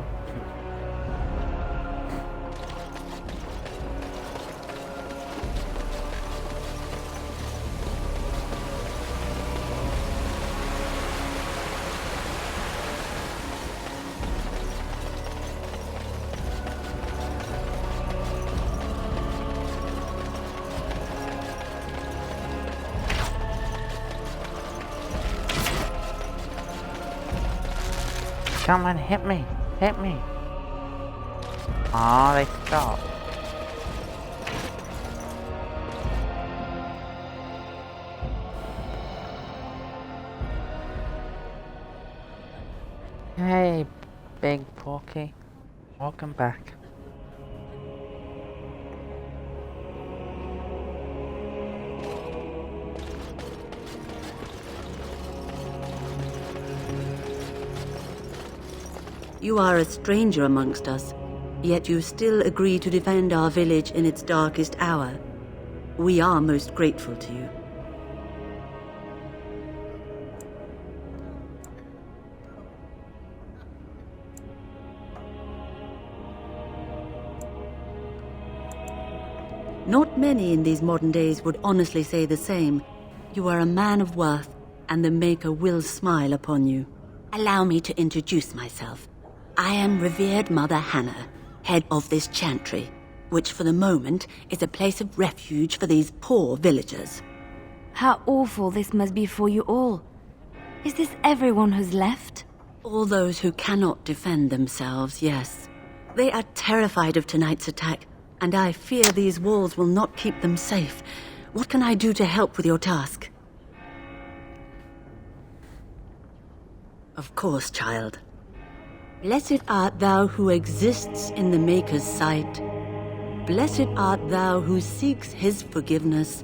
A: Come on, hit me! Hit me! Aw, they stopped. Hey, Big Porky. Welcome back.
K: You are a stranger amongst us, yet you still agree to defend our village in its darkest hour. We are most grateful to you. Not many in these modern days would honestly say the same. You are a man of worth, and the Maker will smile upon you. Allow me to introduce myself. I am revered Mother Hannah, head of this chantry, which for the moment is a place of refuge for these poor villagers.
C: How awful this must be for you all. Is this everyone who's left?
K: All those who cannot defend themselves, yes. They are terrified of tonight's attack, and I fear these walls will not keep them safe. What can I do to help with your task? Of course, child. Blessed art thou who exists in the Maker's sight. Blessed art thou who seeks his forgiveness.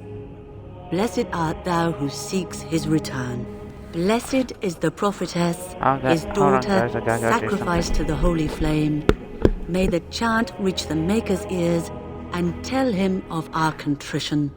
K: Blessed art thou who seeks his return. Blessed is the prophetess, his daughter, sacrificed to the holy flame. May the chant reach the Maker's ears and tell him of our contrition.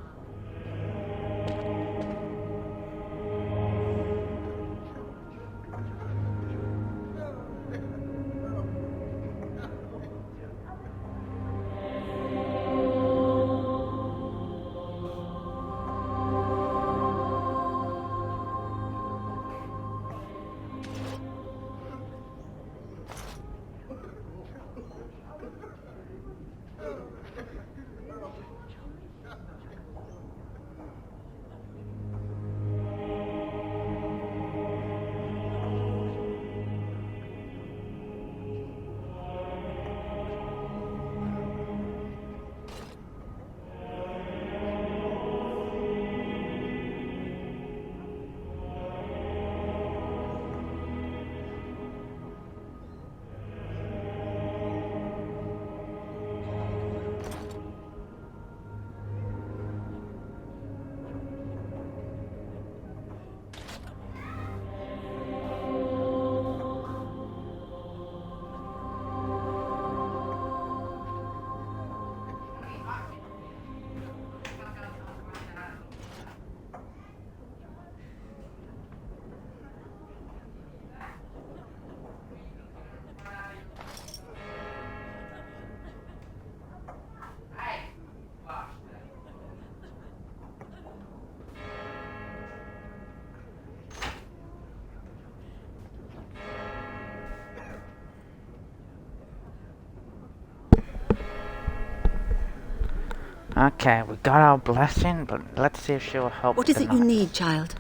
A: Okay, we got our blessing, but let's see if she'll help.
K: What is it you need, child?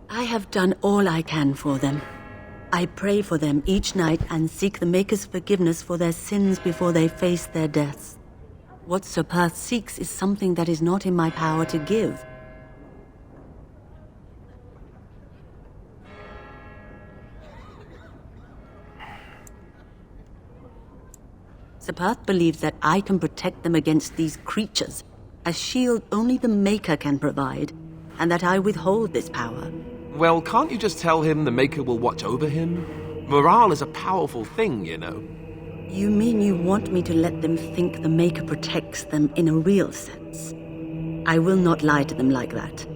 K: I have done all I can for them. I pray for them each night and seek the Maker's forgiveness for their sins before they face their deaths. What Sir Perth seeks is something that is not in my power to give. Sir Perth believes that I can protect them against these creatures, a shield only the Maker can provide, and that I withhold this power.
D: Well, can't you just tell him the Maker will watch over him? Morale is a powerful thing, you know.
K: You mean you want me to let them think the Maker protects them in a real sense? I will not lie to them like that.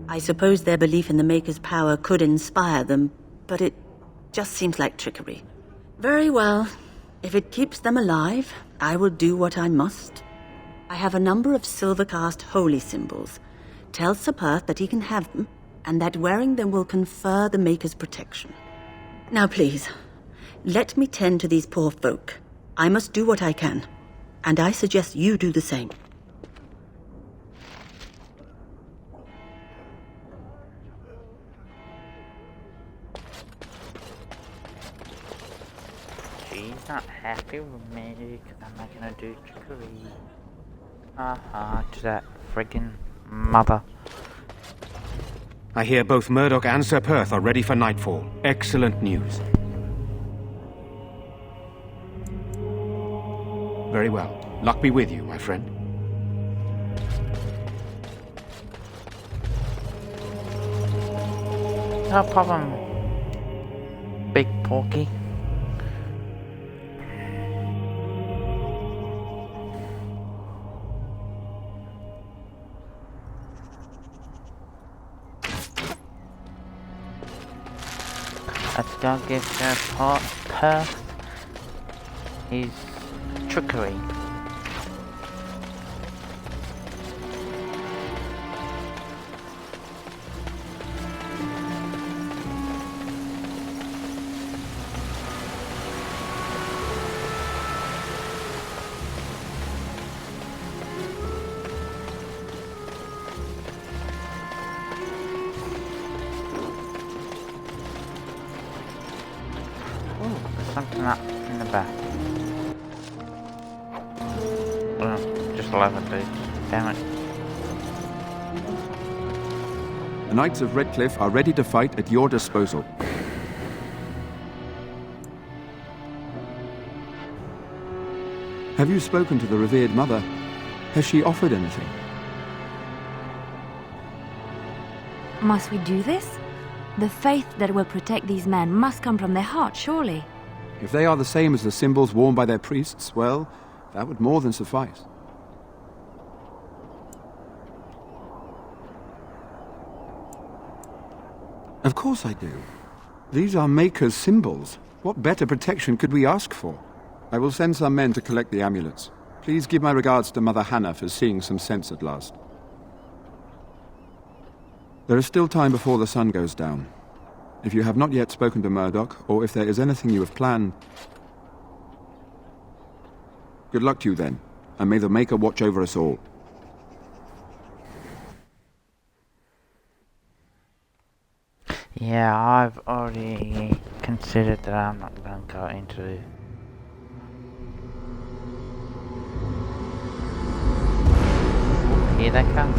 K: I suppose their belief in the Maker's power could inspire them, but it just seems like trickery. Very well. If it keeps them alive, I will do what I must. I have a number of silver-cast holy symbols. Tell Sir Perth that he can have them, and that wearing them will confer the Maker's protection. Now please, let me tend to these poor folk. I must do what I can, and I suggest you do the same.
A: She's not happy with me because I'm not gonna do trickery. To that friggin' mother.
G: I hear both Murdoch and Sir Perth are ready for nightfall. Excellent news. Very well. Luck be with you, my friend.
A: No problem, Big Porky. Let's go give Sir Perth his trickery. Something up in the back. Oh, just 11 dudes. Damn it.
T: The Knights of Redcliffe are ready to fight at your disposal. Have you spoken to the revered mother? Has she offered anything?
C: Must we do this? The faith that will protect these men must come from their heart, surely.
T: If they are the same as the symbols worn by their priests, well, that would more than suffice. Of course I do. These are Maker's symbols. What better protection could we ask for? I will send some men to collect the amulets. Please give my regards to Mother Hannah for seeing some sense at last. There is still time before the sun goes down. If you have not yet spoken to Murdoch, or if there is anything you have planned... Good luck to you then, and may the Maker watch over us all.
A: Yeah, I've already considered that I'm not going to go into... Here they come.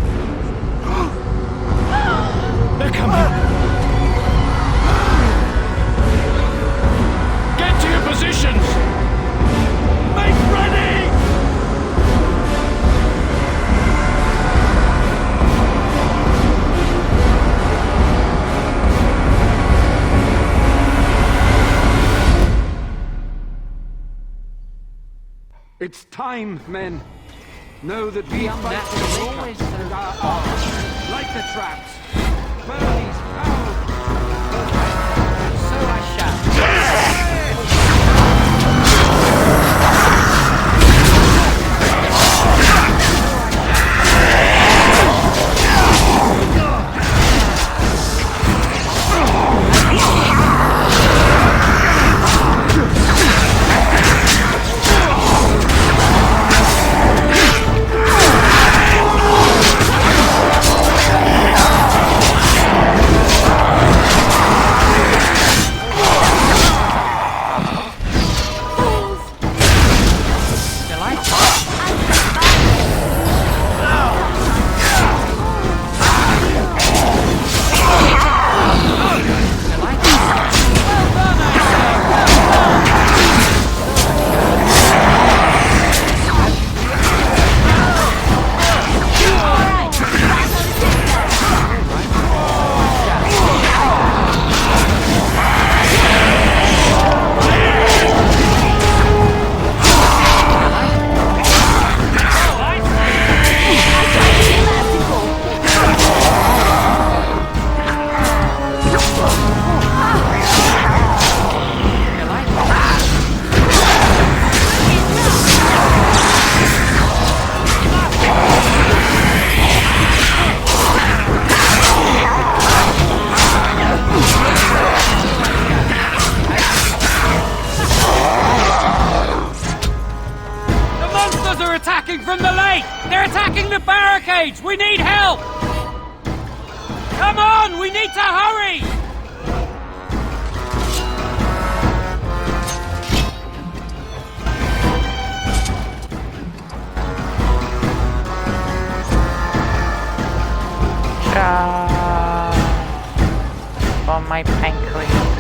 B: They're coming! Get to your positions! Make ready!
T: It's time, men. Know that we fight for the Maker and our arms, like the traps. Burn these foul...
A: So I shall.
E: attacking from the lake! They're attacking the barricades! We need help! Come on! We need to hurry!
A: For my pancreas.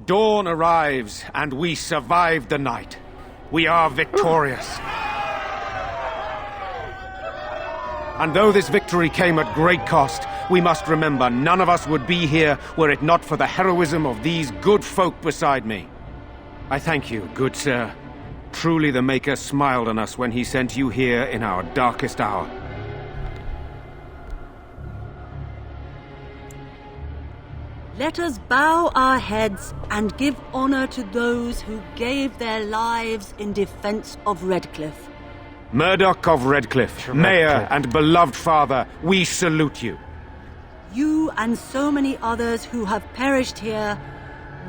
G: Dawn arrives, and we survive the night. We are victorious. And though this victory came at great cost, we must remember none of us would be here were it not for the heroism of these good folk beside me. I thank you, good sir. Truly the Maker smiled on us when he sent you here in our darkest hour.
K: Let us bow our heads and give honor to those who gave their lives in defense of Redcliffe.
G: Murdoch of Redcliffe, Mayor and beloved father, we salute you.
K: you and so many others who have perished here,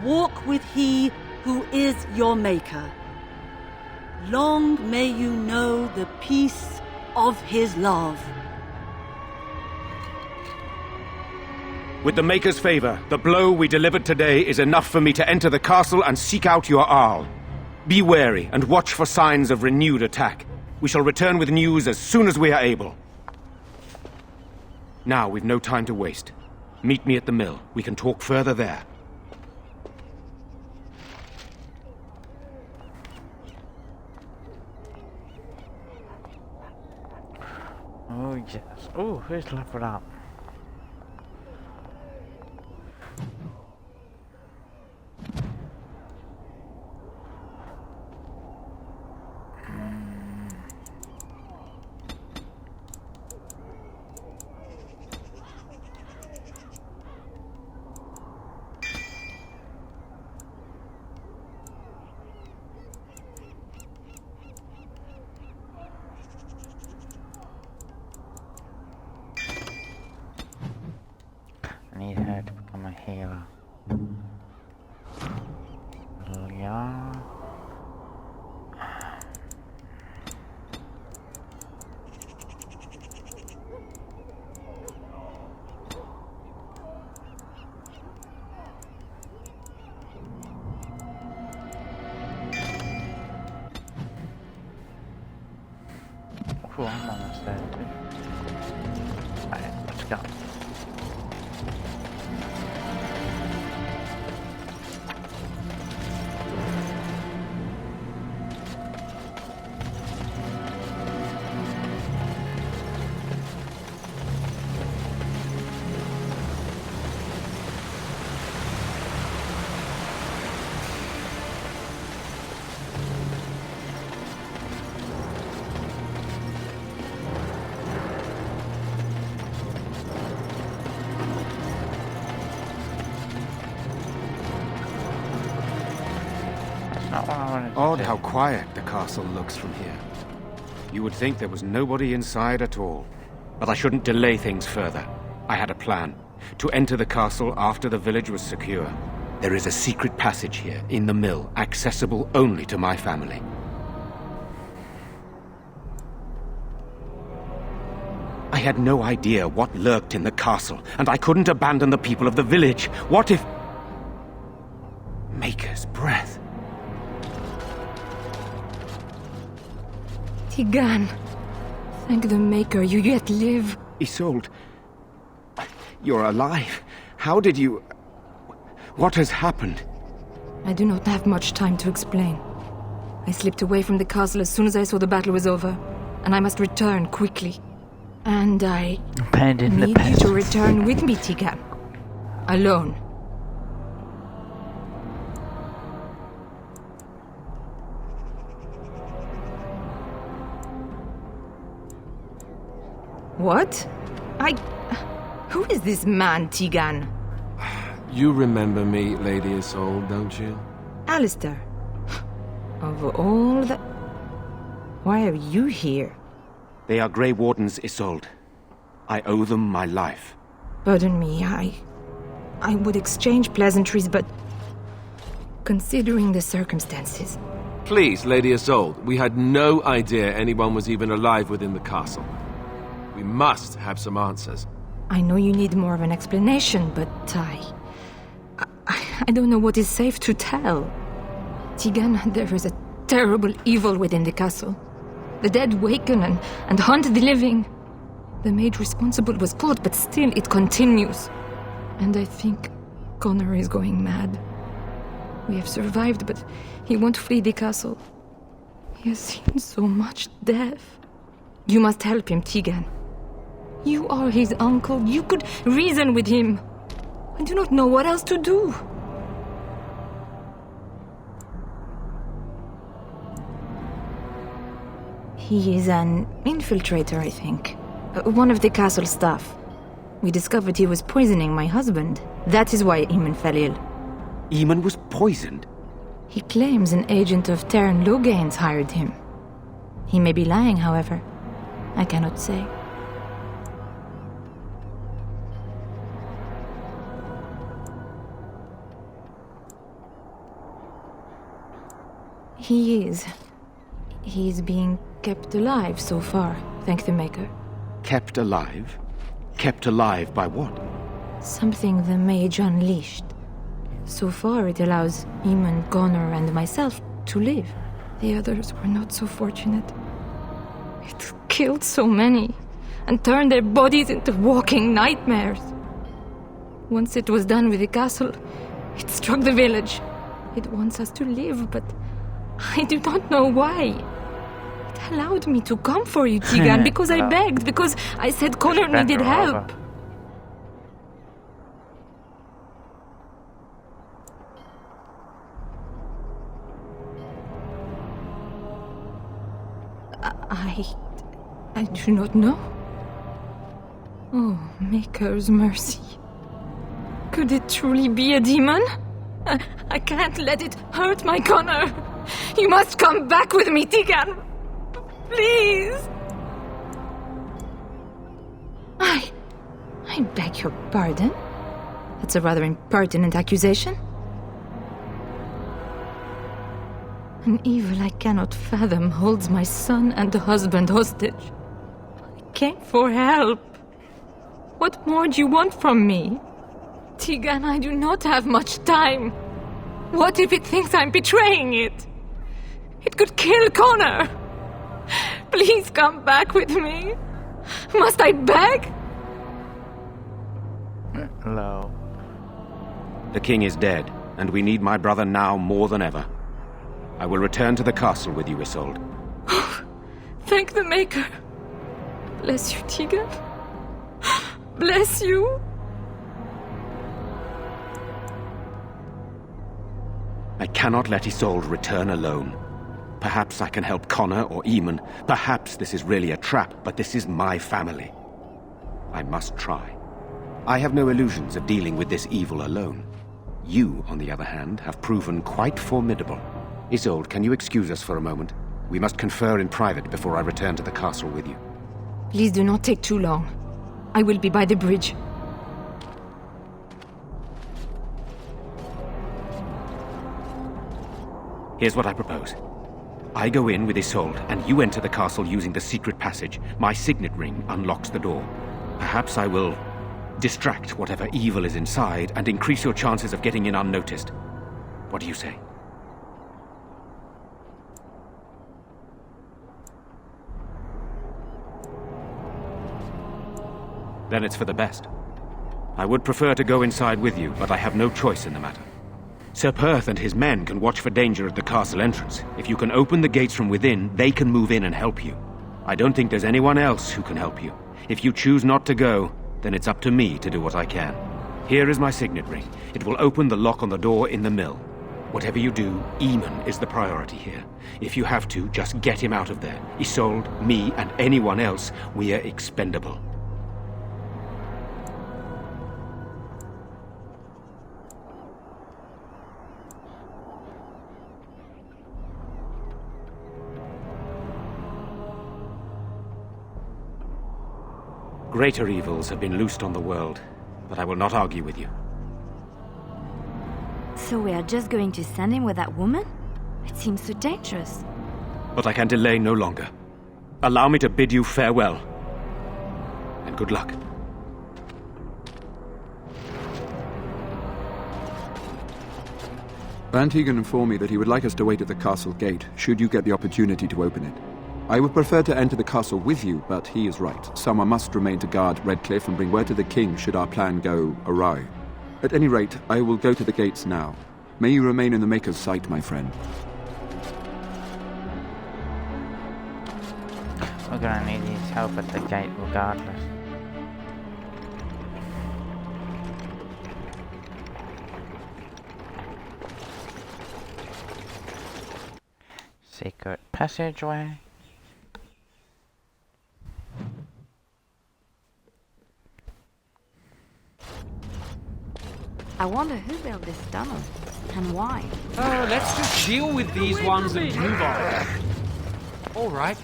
K: walk with he who is your maker. Long may you know the peace of his love.
G: With the Maker's favor, the blow we delivered today is enough for me to enter the castle and seek out your Arl. Be wary and watch for signs of renewed attack. We shall return with news as soon as we are able. Now, we've no time to waste. Meet me at the mill. We can talk further there.
A: Oh, yes. Oh, who's leveled up? I need her to become a healer. Yeah. Cool, I'm almost there too. Alright, let's go.
G: Odd how quiet the castle looks from here. You would think there was nobody inside at all. But I shouldn't delay things further. I had a plan. To enter the castle after the village was secure. There is a secret passage here, in the mill, accessible only to my family. I had no idea what lurked in the castle, and I couldn't abandon the people of the village. What if... Maker's breath.
J: Tigan, thank the Maker, you yet live.
G: Isolde, you're alive. How did you... What has happened?
J: I do not have much time to explain. I slipped away from the castle as soon as I saw the battle was over, and I must return quickly. And I need you to return with me, Tigan. Alone. What? Who is this man, Tigan?
D: You remember me, Lady Isolde, don't you?
J: Alistair. Of all the... Why are you here?
G: They are Grey Wardens, Isolde. I owe them my life.
J: Pardon me, I would exchange pleasantries, but... Considering the circumstances...
D: Please, Lady Isolde, we had no idea anyone was even alive within the castle. We must have some answers.
J: I know you need more of an explanation, but I don't know what is safe to tell. Tigan, there is a terrible evil within the castle. The dead waken and haunt the living. The maid responsible was caught, but still it continues. And I think Connor is going mad. We have survived, but he won't flee the castle. He has seen so much death. You must help him, Tigan. You are his uncle. You could reason with him. I do not know what else to do. He is an infiltrator, I think. One of the castle staff. We discovered he was poisoning my husband. That is why Eamon fell ill.
G: Eamon was poisoned?
J: He claims an agent of Terran Logain's hired him. He may be lying, however. I cannot say. He is. He's being kept alive so far, thank the Maker.
G: Kept alive? Kept alive by what?
J: Something the Mage unleashed. So far it allows Eamon, Connor, and myself to live. The others were not so fortunate. It killed so many, and turned their bodies into walking nightmares. Once it was done with the castle, it struck the village. It wants us to live, but I do not know why. It allowed me to come for you, Tegan, because I begged, because I said Connor needed help. I do not know. Oh, Maker's mercy. Could it truly be a demon? I can't let it hurt my Connor. You must come back with me, Tegan. Please. I beg your pardon. That's a rather impertinent accusation. An evil I cannot fathom holds my son and husband hostage. I came for help. What more do you want from me? Tegan, I do not have much time. What if it thinks I'm betraying it? It could kill Connor. Please come back with me. Must I beg?
A: Hello.
G: The king is dead, and we need my brother now more than ever. I will return to the castle with you, Isolde.
J: Thank the Maker. Bless you, Tegan. Bless you.
G: I cannot let Isolde return alone. Perhaps I can help Connor or Eamon. Perhaps this is really a trap, but this is my family. I must try. I have no illusions of dealing with this evil alone. You, on the other hand, have proven quite formidable. Isolde, can you excuse us for a moment? We must confer in private before I return to the castle with you.
J: Please do not take too long. I will be by the bridge.
G: Here's what I propose. I go in with Isolde, and you enter the castle using the secret passage. My signet ring unlocks the door. Perhaps I will distract whatever evil is inside and increase your chances of getting in unnoticed. What do you say? Then it's for the best. I would prefer to go inside with you, but I have no choice in the matter. Sir Perth and his men can watch for danger at the castle entrance. If you can open the gates from within, they can move in and help you. I don't think there's anyone else who can help you. If you choose not to go, then it's up to me to do what I can. Here is my signet ring. It will open the lock on the door in the mill. Whatever you do, Eamon is the priority here. If you have to, just get him out of there. Isolde, me, and anyone else, we are expendable. Greater evils have been loosed on the world, but I will not argue with you.
C: So we are just going to send him with that woman? It seems so dangerous.
G: But I can delay no longer. Allow me to bid you farewell. And good luck.
T: Van Tegan informed me that he would like us to wait at the castle gate, should you get the opportunity to open it. I would prefer to enter the castle with you, but he is right. Someone must remain to guard Redcliffe and bring word to the king should our plan go awry. At any rate, I will go to the gates now. May you remain in the Maker's sight, my friend.
A: We're gonna need his help at the gate regardless. Secret passageway.
C: I wonder who built this tunnel, and why.
E: Oh, let's just deal with these ones and move on. All right.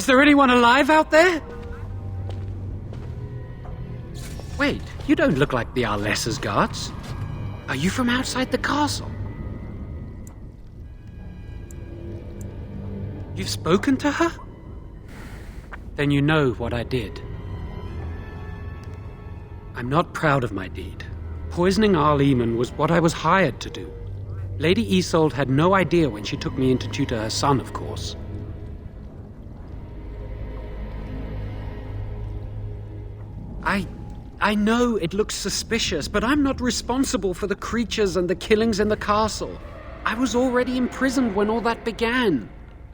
E: Is there anyone alive out there? Wait, you don't look like the Arlessa's guards. Are you from outside the castle? You've spoken to her? Then you know what I did. I'm not proud of my deed. Poisoning Arl Eamon was what I was hired to do. Lady Isolde had no idea when she took me in to tutor her son, of course. I know it looks suspicious, but I'm not responsible for the creatures and the killings in the castle. I was already imprisoned when all that began.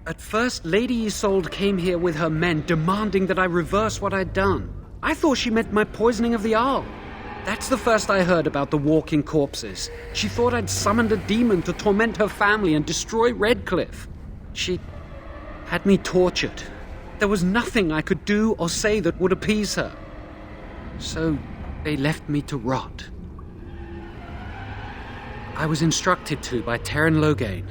E: At first, Lady Isolde came here with her men, demanding that I reverse what I'd done. I thought she meant my poisoning of the Arl. That's the first I heard about the walking corpses. She thought I'd summoned a demon to torment her family and destroy Redcliffe. She had me tortured. There was nothing I could do or say that would appease her. So they left me to rot. I was instructed to by Terran Loghain.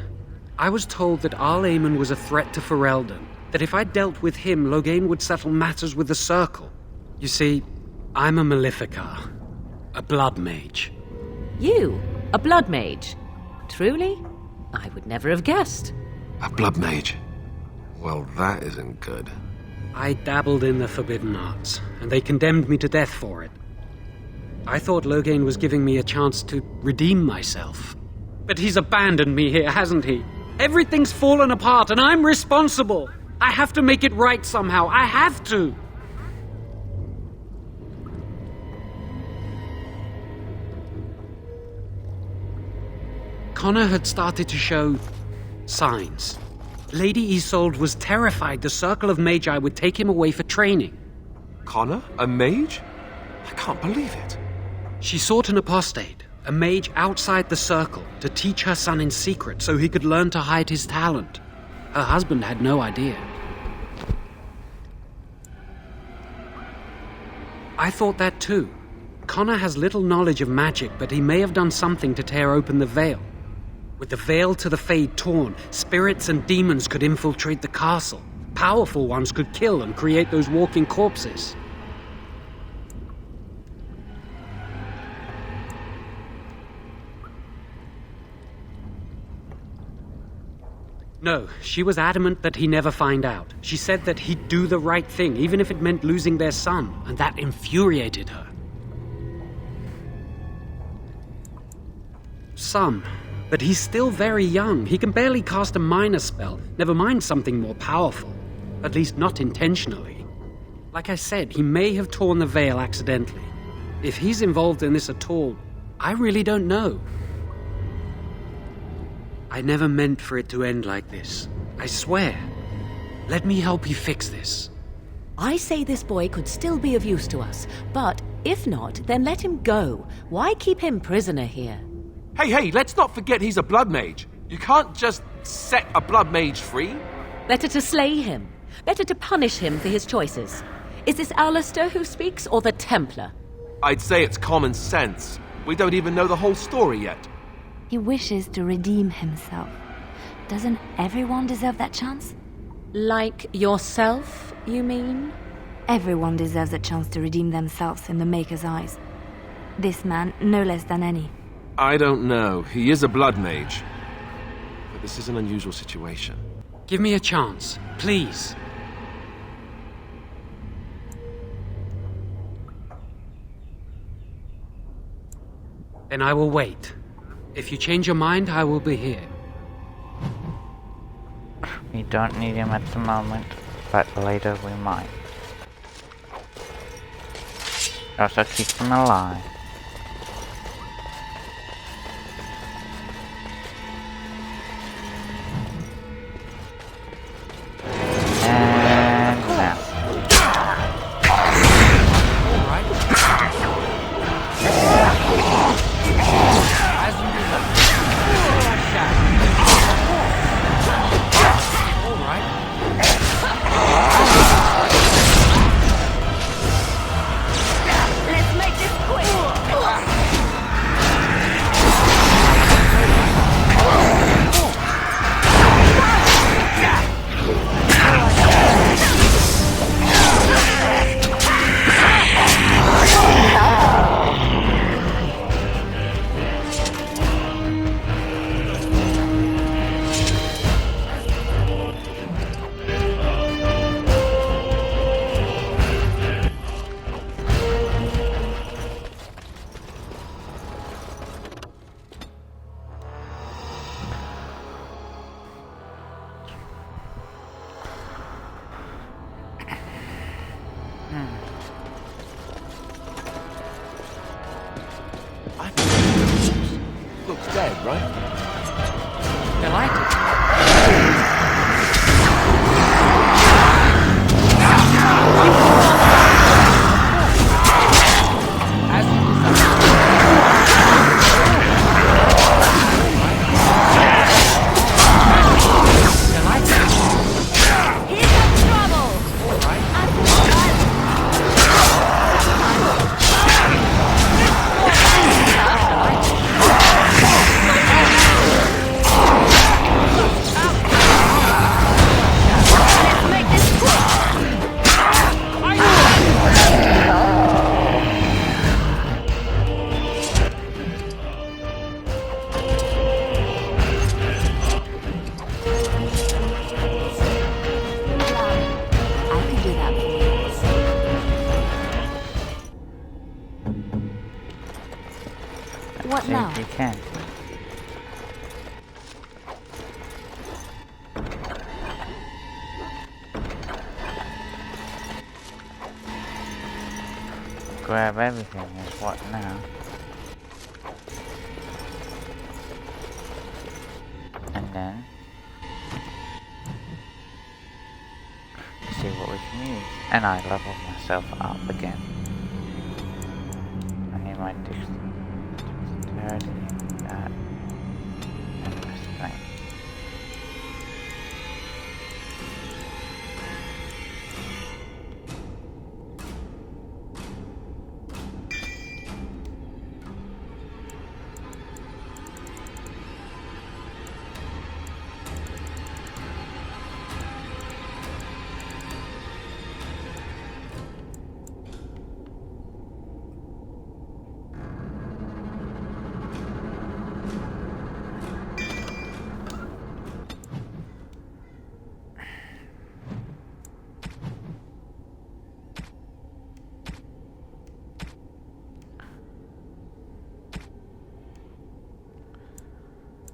E: I was told that Arl Eamon was a threat to Ferelden, that if I dealt with him, Loghain would settle matters with the Circle. You see, I'm a Maleficar, a blood mage.
F: You? A blood mage? Truly? I would never have guessed.
D: A blood mage? Well, that isn't good.
E: I dabbled in the forbidden arts, and they condemned me to death for it. I thought Loghain was giving me a chance to redeem myself. But he's abandoned me here, hasn't he? Everything's fallen apart, and I'm responsible. I have to make it right somehow. I have to. Connor had started to show signs. Lady Isolde was terrified the Circle of Magi would take him away for training.
D: Connor? A mage? I can't believe it.
E: She sought an apostate, a mage outside the Circle, to teach her son in secret so he could learn to hide his talent. Her husband had no idea. I thought that too. Connor has little knowledge of magic, but he may have done something to tear open the veil. With the veil to the Fade torn, spirits and demons could infiltrate the castle. Powerful ones could kill and create those walking corpses. No, she was adamant that he never find out. She said that he'd do the right thing, even if it meant losing their son, and that infuriated her. But he's still very young. He can barely cast a minor spell, never mind something more powerful. At least not intentionally. Like I said, he may have torn the veil accidentally. If he's involved in this at all, I really don't know. I never meant for it to end like this. I swear. Let me help you fix this.
F: I say this boy could still be of use to us, but if not, then let him go. Why keep him prisoner here?
D: Hey, let's not forget he's a blood mage. You can't just set a blood mage free.
F: Better to slay him. Better to punish him for his choices. Is this Alistair who speaks, or the Templar?
D: I'd say it's common sense. We don't even know the whole story yet.
C: He wishes to redeem himself. Doesn't everyone deserve that chance?
F: Like yourself, you mean?
C: Everyone deserves a chance to redeem themselves in the Maker's eyes. This man, no less than any.
D: I don't know. He is a blood mage. But this is an unusual situation.
E: Give me a chance, please. Then I will wait. If you change your mind, I will be here.
A: We don't need him at the moment, but later we might. Also keep him alive.
L: Let's make this quick!
D: right?
A: Delighted.
C: What
A: See
C: now?
A: if you can. Grab everything is what now? And then see what we can use. And I level myself up again. I need my dexterity, that, and my strength.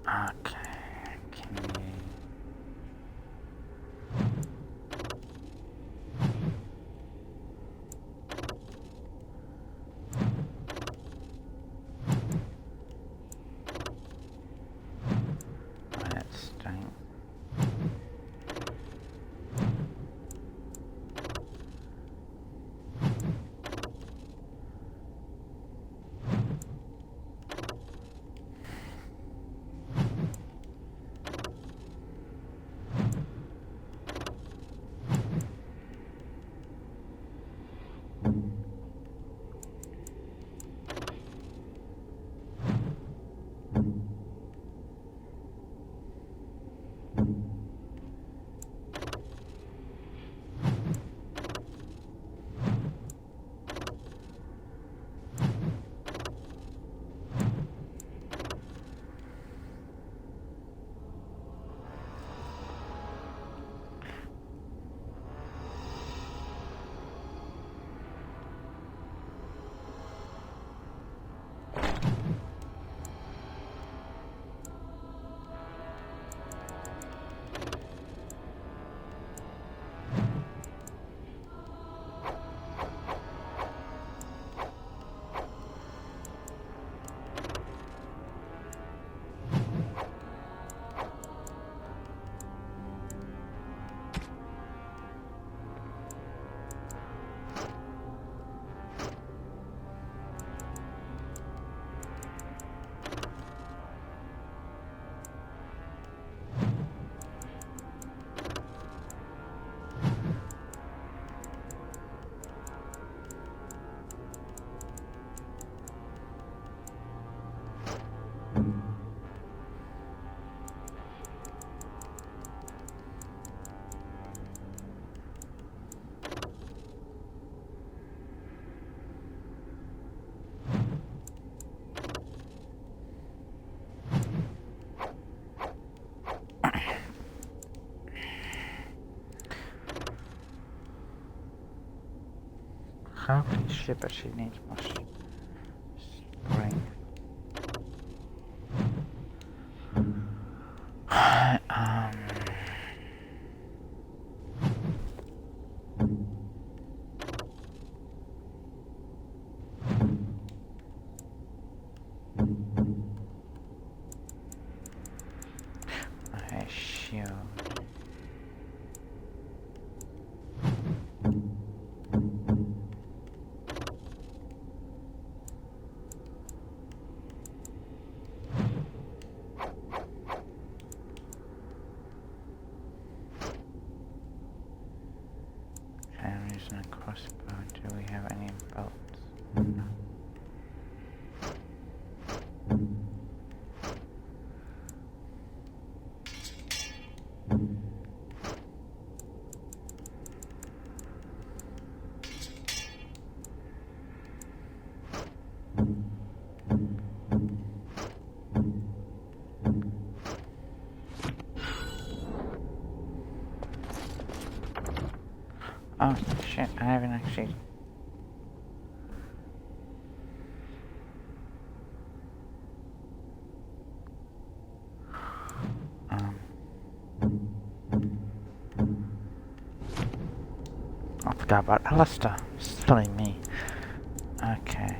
A: Okay, can we... That's strength. Holy shit, but she needs more strength. Oh shit, I haven't actually... I forgot about Alistair. Silly me. Okay.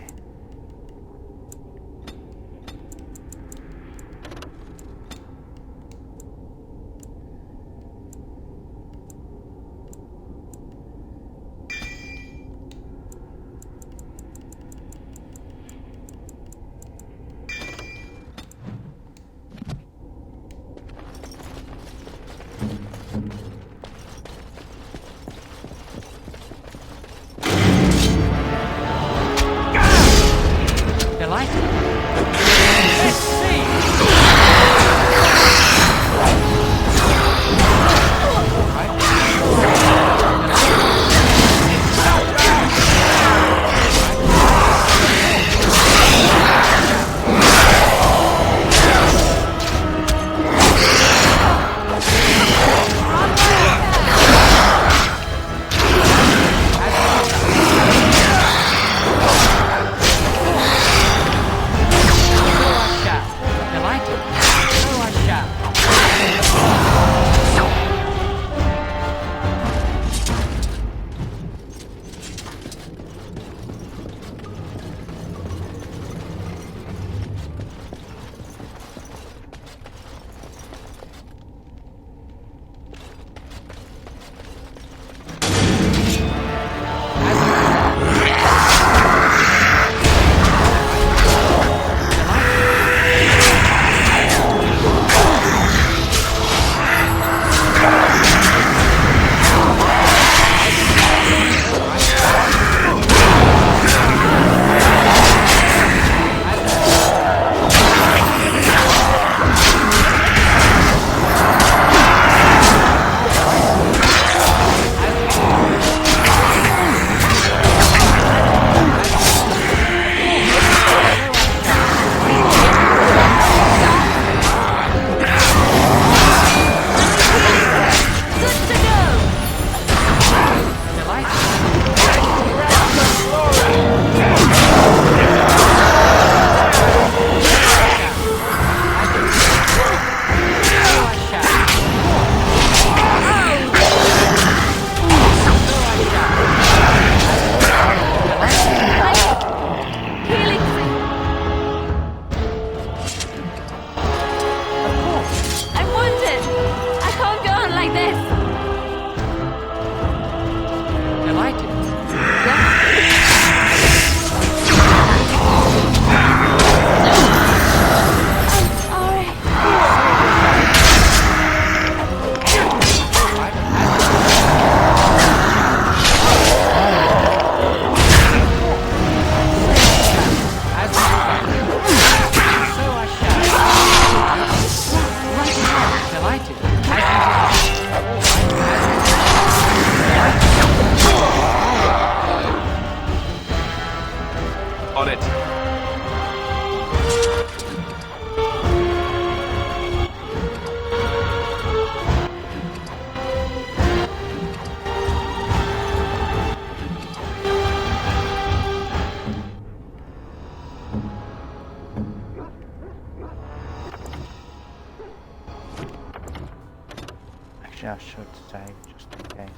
A: I should save just in case.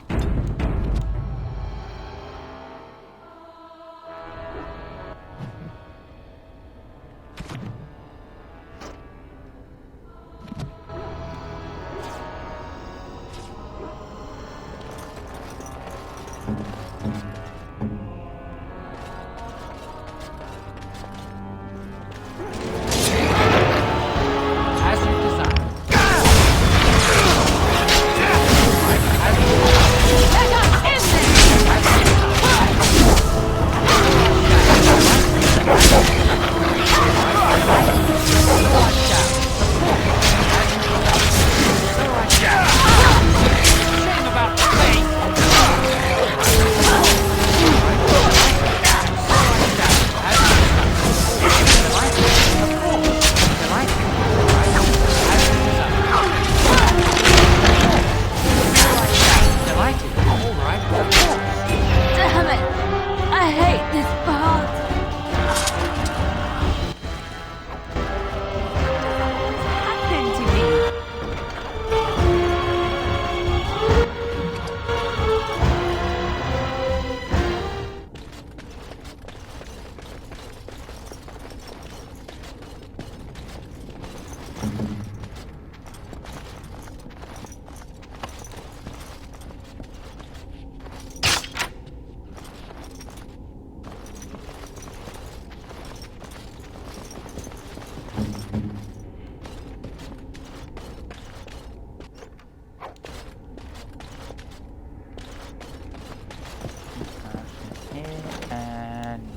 E: As you desire.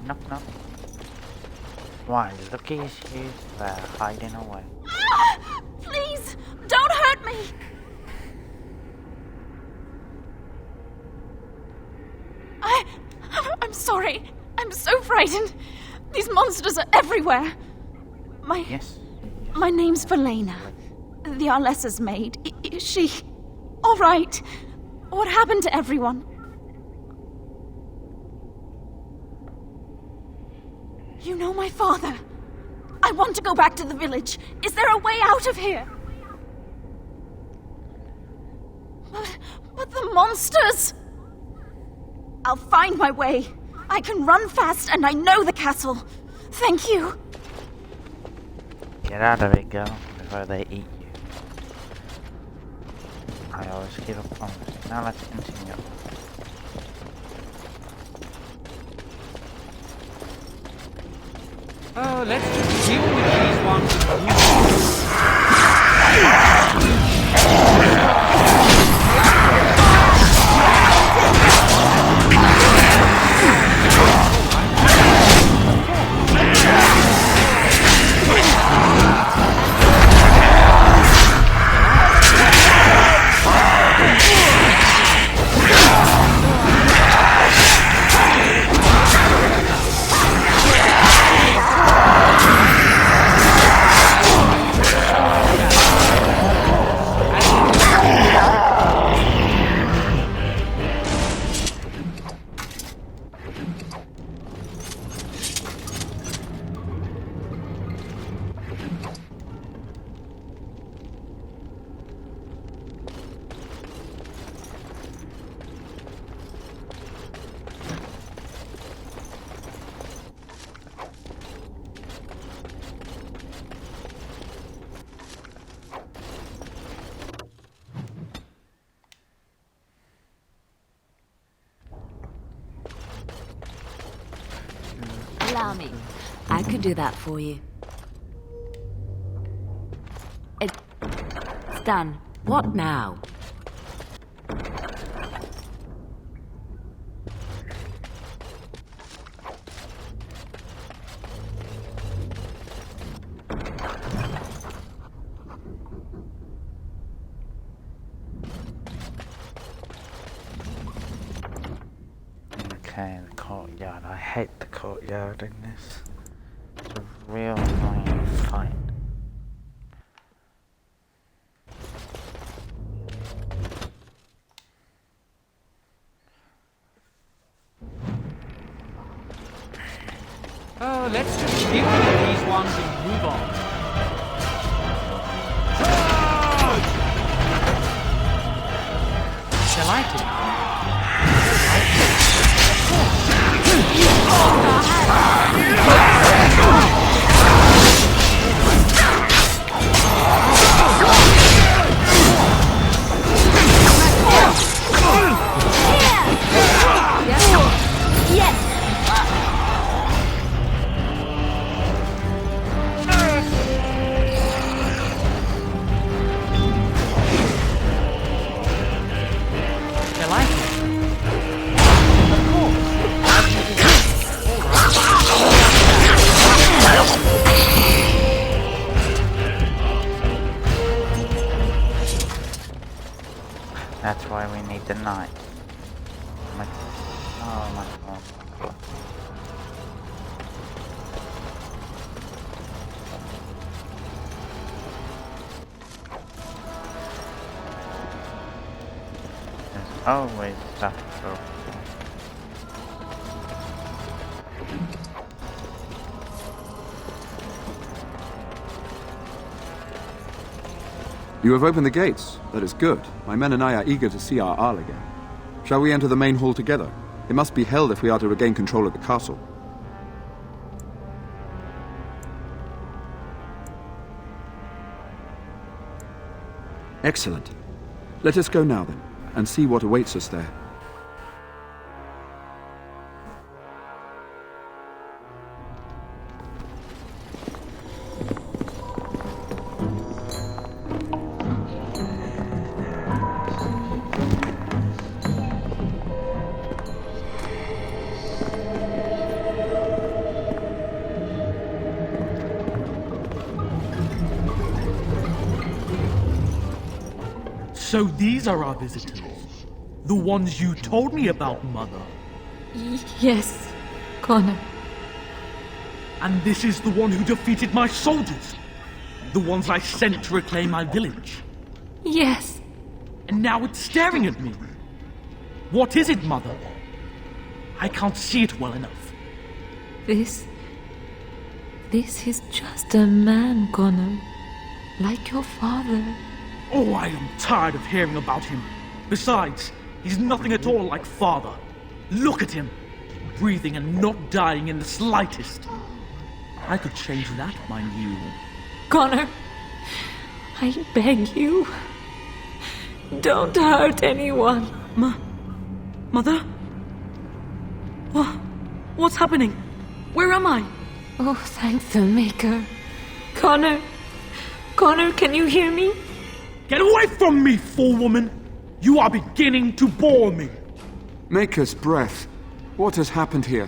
A: Knock knock. Why, looky as you there, hiding away.
L: Please, don't hurt me! I'm sorry. I'm so frightened. These monsters are everywhere. My name's Velena. The Arlessa's maid. Is she all right? What happened to everyone? You know my father. I want to go back to the village. Is there a way out of here? But the monsters! I'll find my way. I can run fast and I know the castle. Thank you.
A: Get out of it, girl, before they eat you. I always keep a promise. Now let's continue.
E: Oh, let's just deal with these ones.
C: Allow me. I could do that for you. It's done. What now?
A: Okay, the courtyard. I hate the courtyard in this. It's a real annoying fight.
E: Oh, let's just deal with these ones and move on. Shall I take it?
A: That's why we need the knight. Oh my god. There's always stuff to go.
T: You have opened the gates. That is good. My men and I are eager to see our Arl again. Shall we enter the main hall together? It must be held if we are to regain control of the castle. Excellent. Let us go now then, and see what awaits us there.
I: So these are our visitors. The ones you told me about, Mother.
S: Yes, Connor.
I: And this is the one who defeated my soldiers. The ones I sent to reclaim my village.
S: Yes.
I: And now it's staring at me. What is it, Mother? I can't see it well enough.
S: This is just a man, Connor. Like your father.
I: Oh, I am tired of hearing about him. Besides, he's nothing at all like father. Look at him. Breathing and not dying in the slightest. I could change that, mind you.
S: Connor, I beg you. Don't hurt anyone.
I: Mother? What's happening? Where am I?
S: Oh, thank the Maker. Connor, can you hear me?
I: Get away from me, fool woman! You are beginning to bore me.
T: Maker's breath. What has happened here?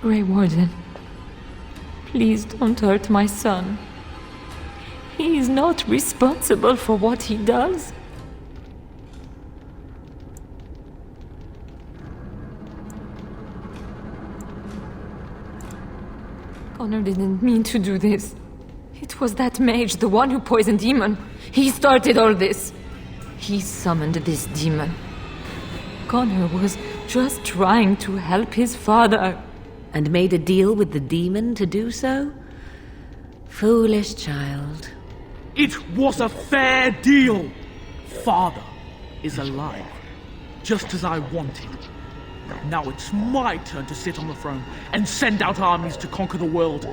S: Grey Warden, please don't hurt my son. He is not responsible for what he does. Connor didn't mean to do this. It was that mage, the one who poisoned Demon. He started all this. He summoned this demon. Connor was just trying to help his father.
F: And made a deal with the demon to do so? Foolish child.
I: It was a fair deal. Father is alive, just as I wanted. Now it's my turn to sit on the throne and send out armies to conquer the world.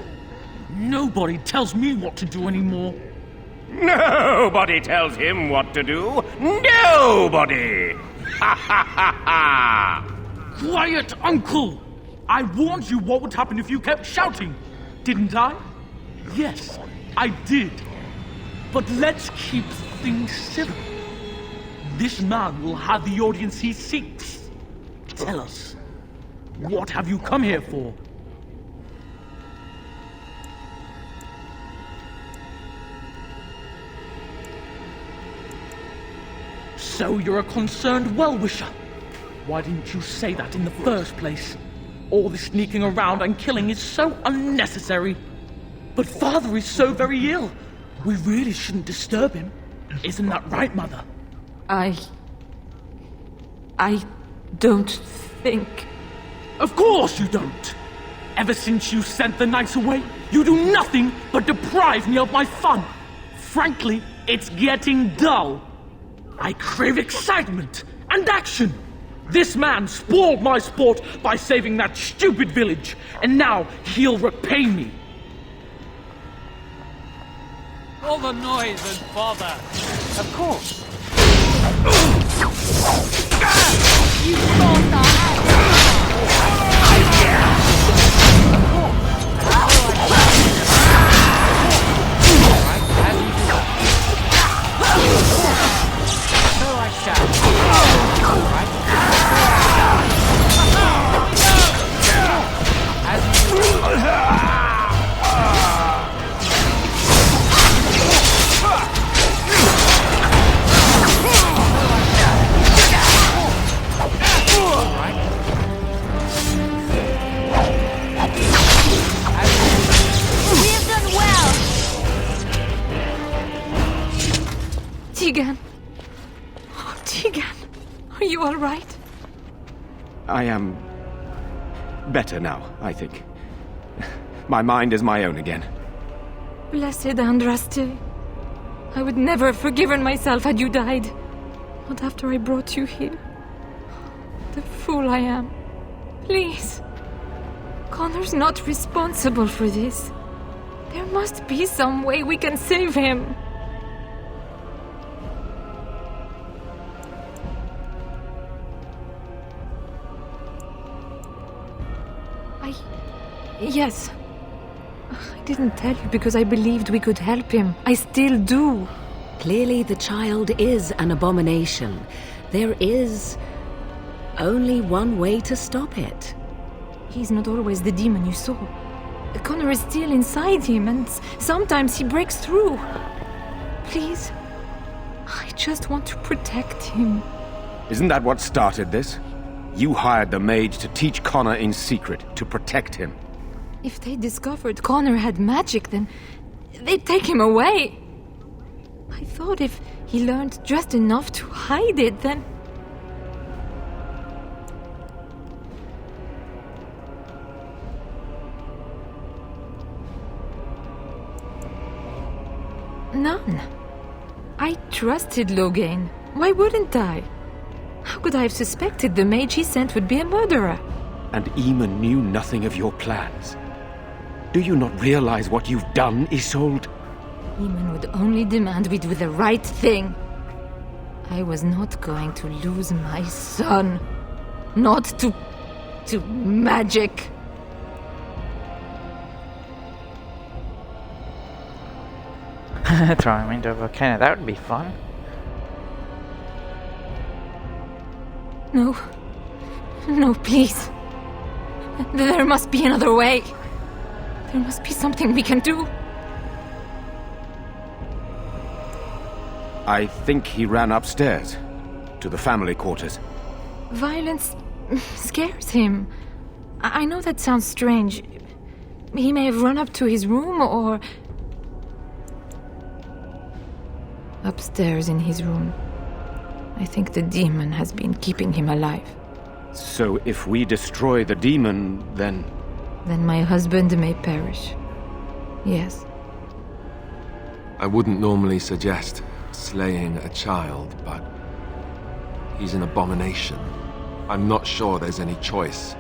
I: Nobody tells me what to do anymore.
V: Nobody tells him what to do. Nobody! Ha ha ha ha!
I: Quiet, Uncle! I warned you what would happen if you kept shouting, didn't I? Yes, I did. But let's keep things civil. This man will have the audience he seeks. Tell us, what have you come here for? So you're a concerned well-wisher. Why didn't you say that in the first place? All this sneaking around and killing is so unnecessary. But Father is so very ill. We really shouldn't disturb him. Isn't that right, Mother?
S: I don't think...
I: Of course you don't! Ever since you sent the knights away, you do nothing but deprive me of my fun. Frankly, it's getting dull. I crave excitement and action. This man spoiled my sport by saving that stupid village, and now he'll repay me.
W: All the noise and bother. Of course.
S: You thought Tegan! Oh, Tegan! Are you all right?
G: I am better now, I think. My mind is my own again.
S: Blessed Andraste. I would never have forgiven myself had you died. Not after I brought you here. The fool I am. Please. Connor's not responsible for this. There must be some way we can save him. Yes. I didn't tell you because I believed we could help him. I still do.
F: Clearly the child is an abomination. There is only one way to stop it.
S: He's not always the demon you saw. Connor is still inside him, and sometimes he breaks through. Please,
J: I just want to protect him.
G: Isn't that what started this? You hired the mage to teach Connor in secret, to protect him.
J: If they discovered Connor had magic, then they'd take him away. I thought if he learned just enough to hide it, then... None. I trusted Logain. Why wouldn't I? How could I have suspected the mage he sent would be a murderer?
G: And Eamon knew nothing of your plans. Do you not realize what you've done, Isolde?
J: Eamon would only demand we do the right thing. I was not going to lose my son. Not to magic.
A: Throw him into a volcano, that would be fun.
J: No. No, please. There must be another way. There must be something we can do.
G: I think he ran upstairs, to the family quarters.
J: Violence scares him. I know that sounds strange. He may have run up to his room or... Upstairs in his room. I think the demon has been keeping him alive.
G: So if we destroy the demon, then...
J: Then my husband may perish. Yes.
D: I wouldn't normally suggest slaying a child, but he's an abomination. I'm not sure there's any choice.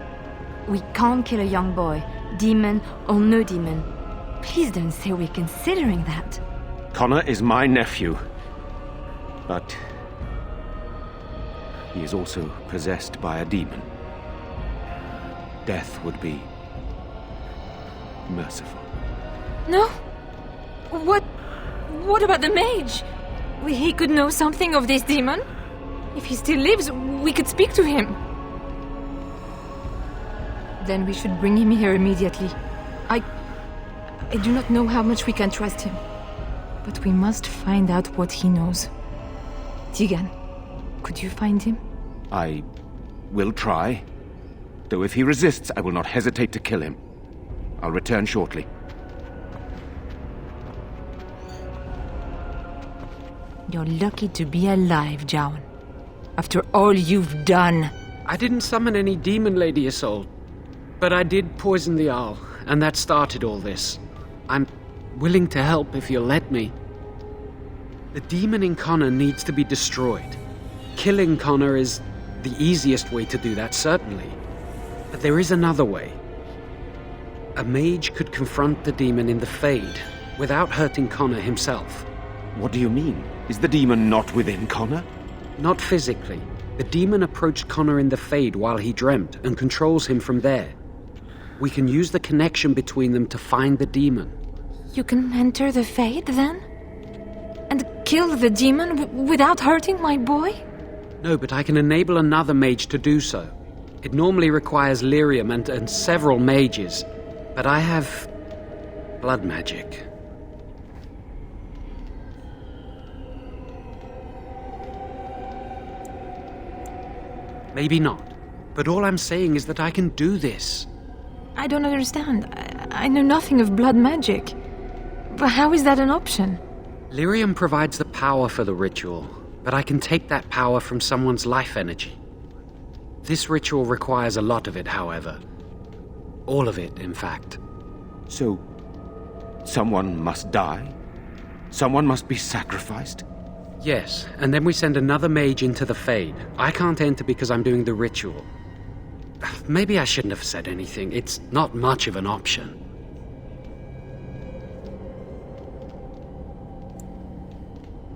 C: We can't kill a young boy, demon or no demon. Please don't say we're considering that.
G: Connor is my nephew. But he is also possessed by a demon. Death would be merciful.
J: No? What about the mage? He could know something of this demon. If he still lives, we could speak to him. Then we should bring him here immediately. I do not know how much we can trust him. But we must find out what he knows. Tegan, could you find him?
G: I will try. Though if he resists, I will not hesitate to kill him. I'll return shortly.
J: You're lucky to be alive, Jowan. After all you've done.
E: I didn't summon any demon, Lady Isolde. But I did poison the owl, and that started all this. I'm willing to help if you'll let me. The demon in Connor needs to be destroyed. Killing Connor is the easiest way to do that, certainly. But there is another way. A mage could confront the demon in the Fade without hurting Connor himself.
G: What do you mean? Is the demon not within Connor?
E: Not physically. The demon approached Connor in the Fade while he dreamt and controls him from there. We can use the connection between them to find the demon.
J: You can enter the Fade, then? And kill the demon without hurting my boy?
E: No, but I can enable another mage to do so. It normally requires lyrium and several mages. But I have blood magic. Maybe not. But all I'm saying is that I can do this.
J: I don't understand. I know nothing of blood magic. But how is that an option?
E: Lyrium provides the power for the ritual, but I can take that power from someone's life energy. This ritual requires a lot of it, however. All of it, in fact.
G: So, someone must die? Someone must be sacrificed?
E: Yes, and then we send another mage into the Fade. I can't enter because I'm doing the ritual. Maybe I shouldn't have said anything. It's not much of an option.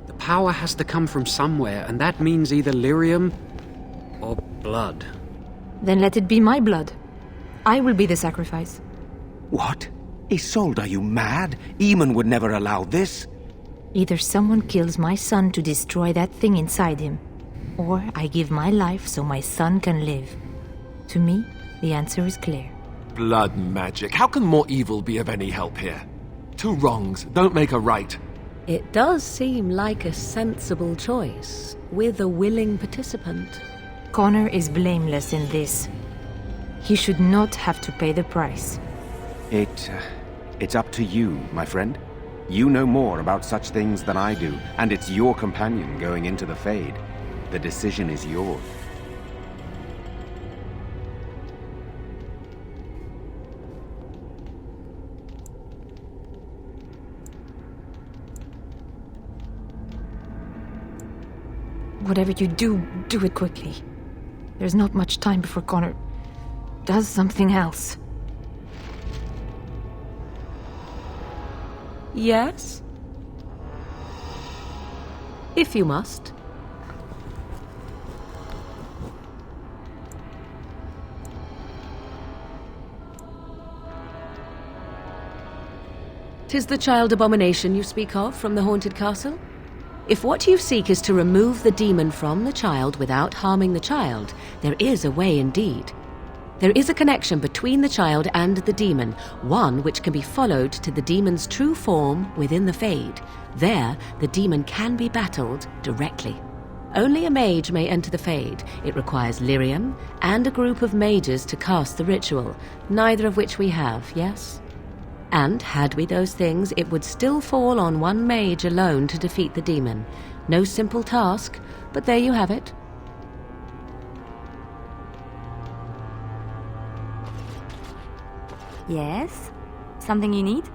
E: The power has to come from somewhere, and that means either lyrium or blood.
J: Then let it be my blood. I will be the sacrifice.
G: What? Isolde, are you mad? Eamon would never allow this.
J: Either someone kills my son to destroy that thing inside him, or I give my life so my son can live. To me, the answer is clear.
D: Blood magic. How can more evil be of any help here? Two wrongs don't make a right.
F: It does seem like a sensible choice, with a willing participant.
H: Connor is blameless in this. He should not have to pay the price.
G: It's up to you, my friend. You know more about such things than I do, and it's your companion going into the Fade. The decision is yours.
H: Whatever you do, do it quickly. There's not much time before Connor does something else.
F: Yes? If you must. "'Tis the child abomination you speak of from the haunted castle? If what you seek is to remove the demon from the child without harming the child, there is a way indeed. There is a connection between the child and the demon, one which can be followed to the demon's true form within the Fade. There, the demon can be battled directly. Only a mage may enter the Fade. It requires lyrium and a group of mages to cast the ritual, neither of which we have, yes? And had we those things, it would still fall on one mage alone to defeat the demon. No simple task, but there you have it.
C: Yes? Something you need?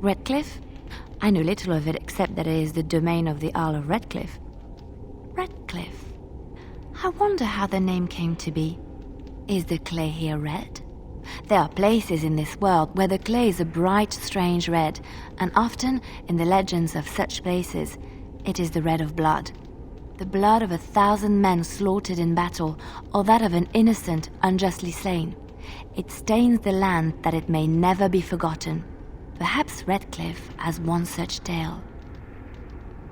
C: Redcliffe? I know little of it except that it is the domain of the Earl of Redcliffe. Redcliffe? I wonder how the name came to be. Is the clay here red? There are places in this world where the clay is a bright, strange red, and often, in the legends of such places, it is the red of blood. The blood of 1,000 men slaughtered in battle, or that of an innocent, unjustly slain. It stains the land that it may never be forgotten. Perhaps Redcliffe has one such tale.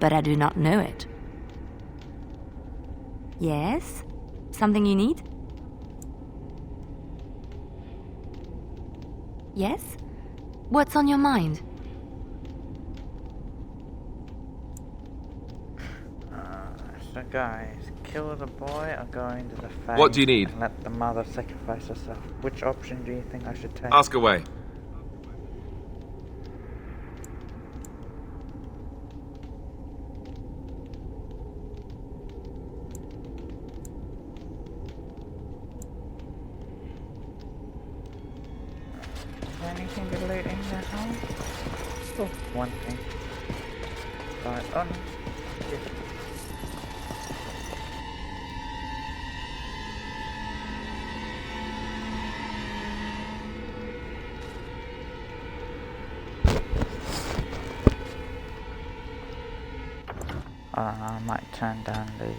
C: But I do not know it. Yes? Something you need? Yes? What's on your mind?
A: So guys, kill the boy or go into the Fade?
D: What do you need?
A: And let the mother sacrifice herself. Which option do you think I should take?
D: Ask away.
A: Anything to loot in the house? Oh, one thing. But, oh no. Yeah. I don't know, I might turn down the...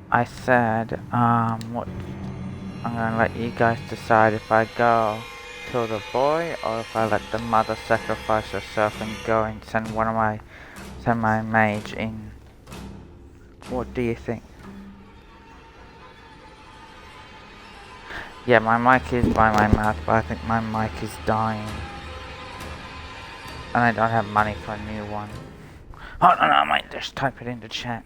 A: I said, what? I'm gonna let you guys decide if I go kill the boy or if I let the mother sacrifice herself and go and send my mage in. What do you think? Yeah, my mic is by my mouth, but I think my mic is dying. And I don't have money for a new one. Oh no, I might just type it into chat.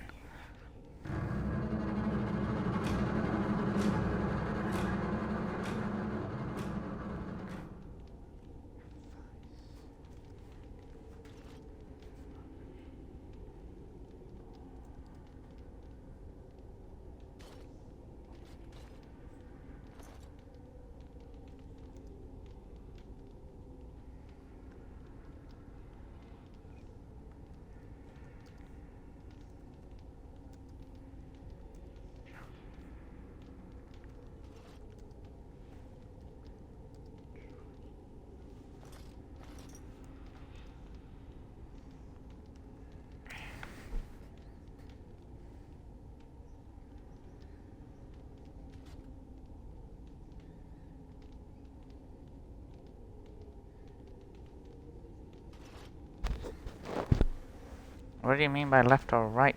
A: What do you mean by left or right?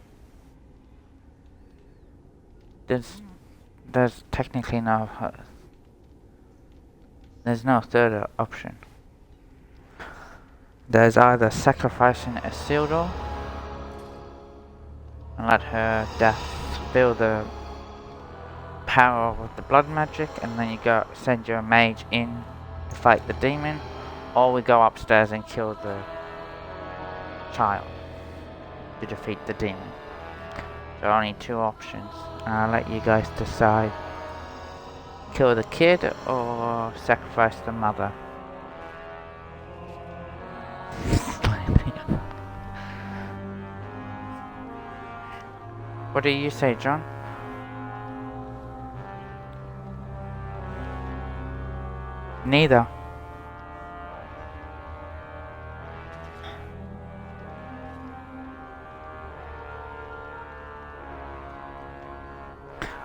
A: There's technically no... there's no third option. There's either sacrificing Isildur and let her death feel the power of the blood magic, and then you go send your mage in to fight the demon, or we go upstairs and kill the child to defeat the demon. So only two options. I'll let you guys decide. Kill the kid or sacrifice the mother. What do you say, John? Neither.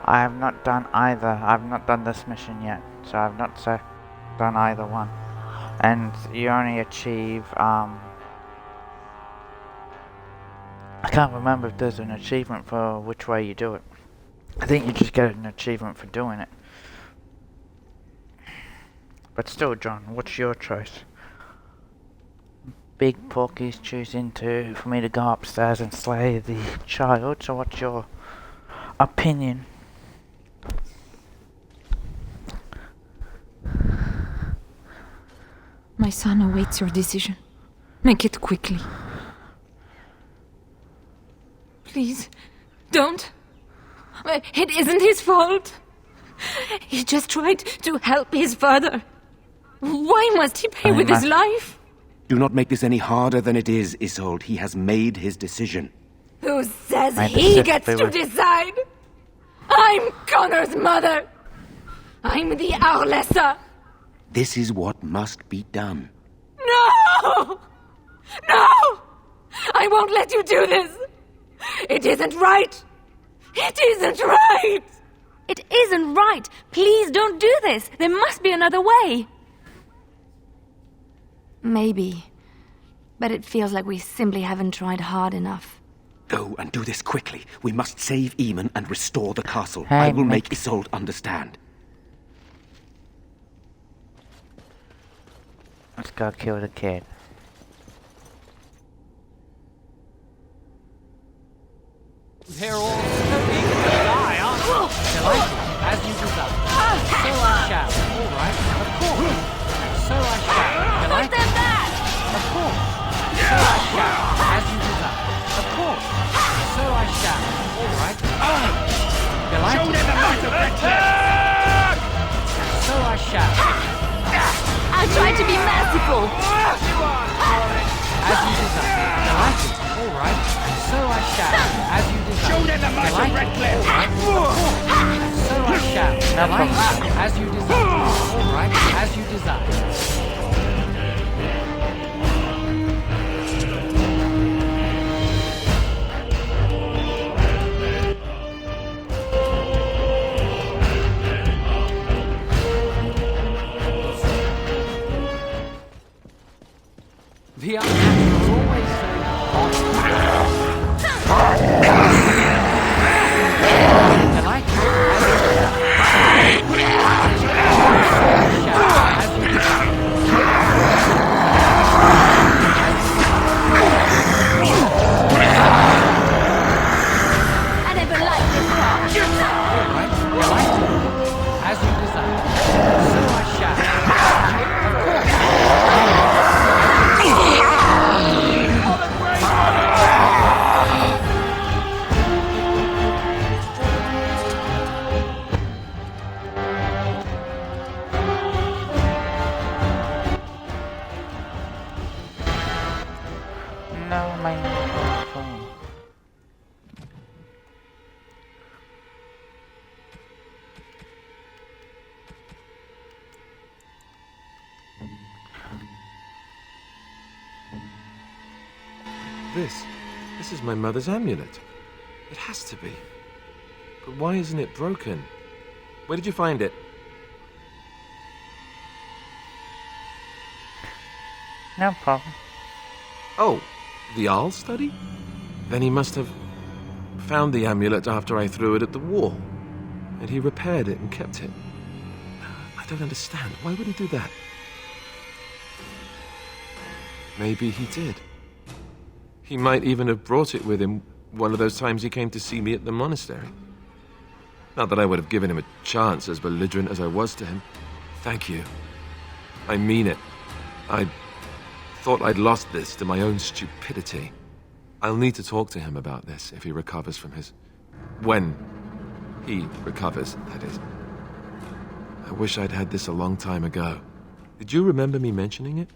A: I have not done either. I've not done this mission yet, so I've not done either one. And you only achieve, I can't remember if there's an achievement for which way you do it. I think you just get an achievement for doing it. But still, John, what's your choice? Big Porky's choosing for me to go upstairs and slay the child, so what's your opinion?
H: My son awaits your decision. Make it quickly. Please, don't. It isn't his fault. He just tried to help his father. Why must he pay with his life?
G: Do not make this any harder than it is, Isolde. He has made his decision.
H: Who says he gets to decide? I'm Connor's mother. I'm the Arlessa.
G: This is what must be done.
H: No! No! I won't let you do this! It isn't right! It isn't right!
C: It isn't right! Please don't do this! There must be another way! Maybe. But it feels like we simply haven't tried hard enough.
G: Go and do this quickly. We must save Eamon and restore the castle.
A: Hey,
G: I will make Isolde understand.
A: Let's go kill the kid.
W: They're all so eager to die, aren't they? Delighted, as you desire. So I shall. All right, of course. So I shall. Delighted. Of course. So I shall, as you desire. Of course. So I shall. All right. Delighted. Show them the might of Attack! So I shall.
C: I'll try to be merciful.
W: As you desire. Delighted. All right. So I shall. As you desire. Show them the might of Redcliffe. So I shall. Delighted. As you desire. All right. As you desire. The unnatural always say,
C: I never liked this part.
W: as you desire. So I shall.
A: No, my phone.
D: This is my mother's amulet. It has to be. But why isn't it broken? Where did you find it?
A: No problem.
D: Oh, the Arl study? Then he must have found the amulet after I threw it at the wall. And he repaired it and kept it. I don't understand. Why would he do that? Maybe he did. He might even have brought it with him one of those times he came to see me at the monastery. Not that I would have given him a chance, as belligerent as I was to him. Thank you. I mean it. I thought I'd lost this to my own stupidity. I'll need to talk to him about this if he recovers from his... When he recovers, that is. I wish I'd had this a long time ago. Did you remember me mentioning it?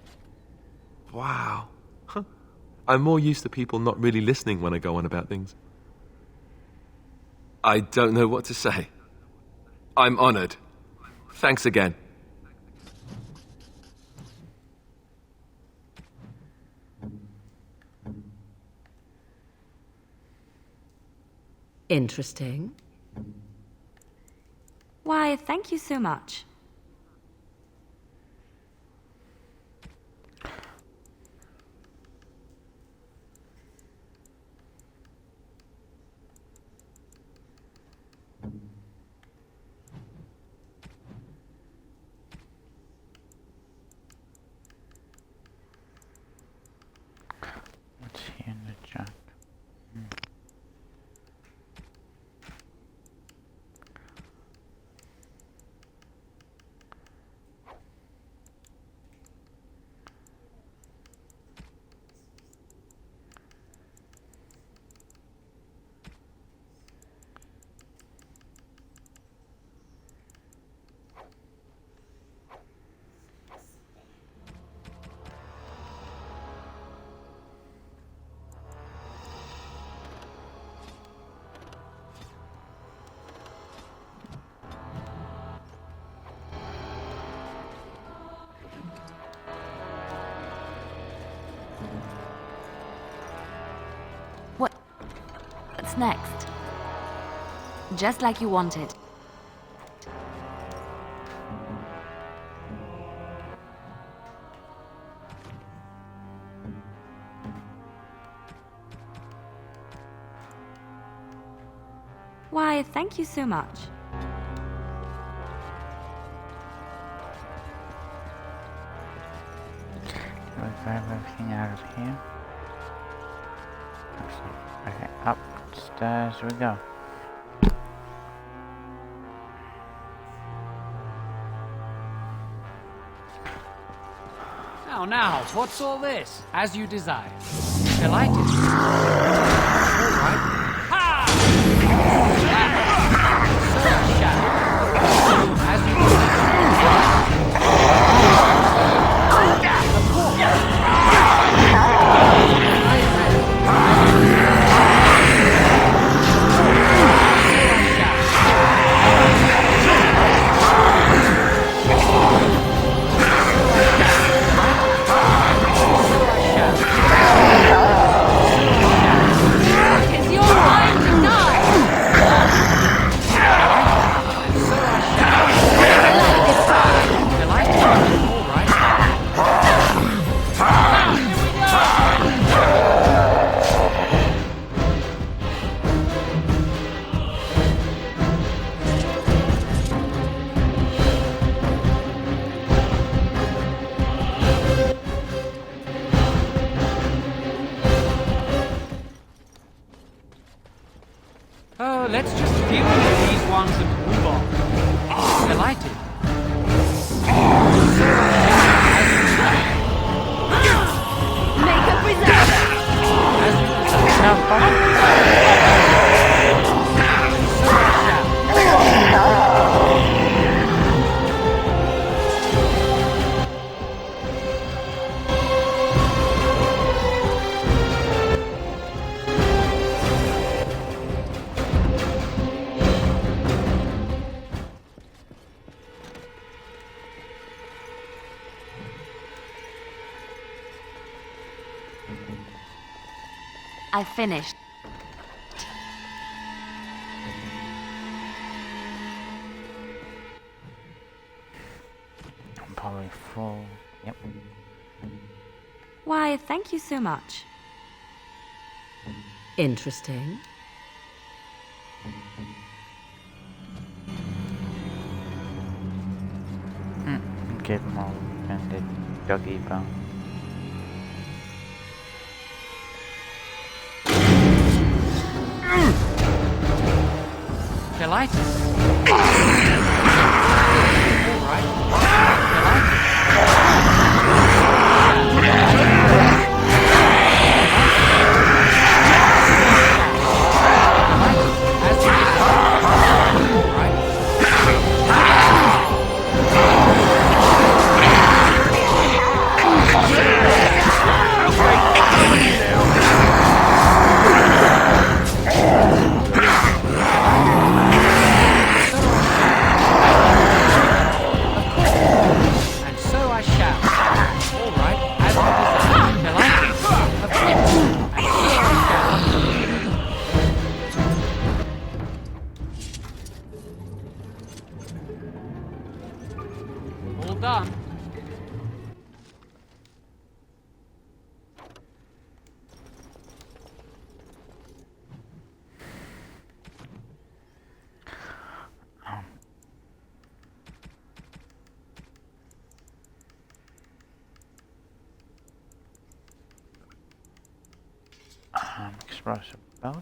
D: Wow. Huh. I'm more used to people not really listening when I go on about things. I don't know what to say. I'm honored. Thanks again.
F: Interesting.
C: Why, thank you so much.
A: What's here in the junk?
C: What's next? Just like you wanted. Why, thank you so much.
A: Do I grab everything out of here? Okay, upstairs we go.
W: Now, what's all this? As you desire. Delighted. All right. Ha! So shall. As you let's just deal with these ones and move on. Delighted.
H: Make a preserver.
C: I finished.
A: I'm probably full. Yep.
C: Why, thank you so much.
F: Interesting.
A: Give him all and doggy bone.
W: Delighted. All right. Done.
A: Explosive belts.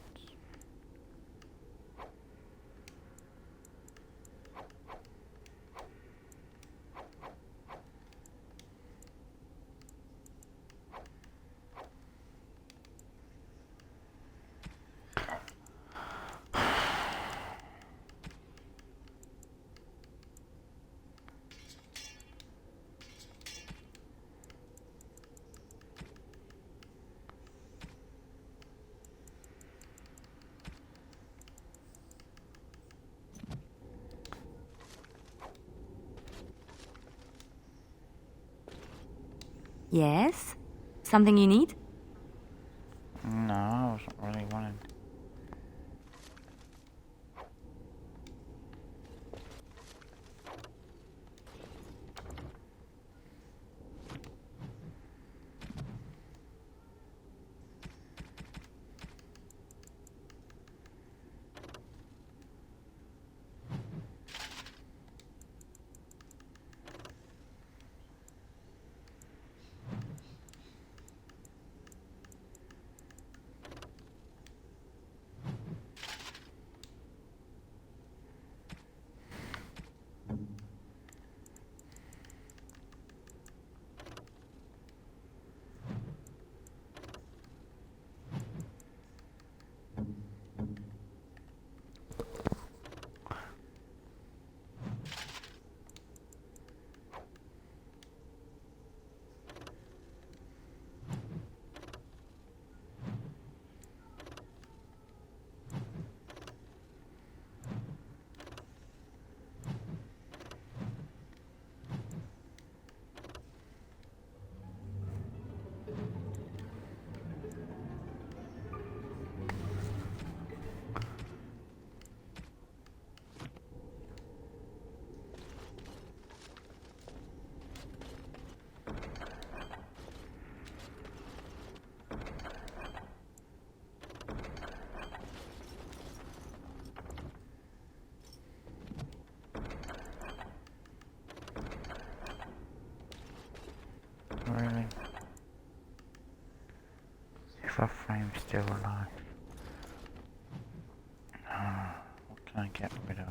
C: Yes? Something you need?
A: No, I wasn't really wanting. Really? If our frame's still alive. What can I get rid of?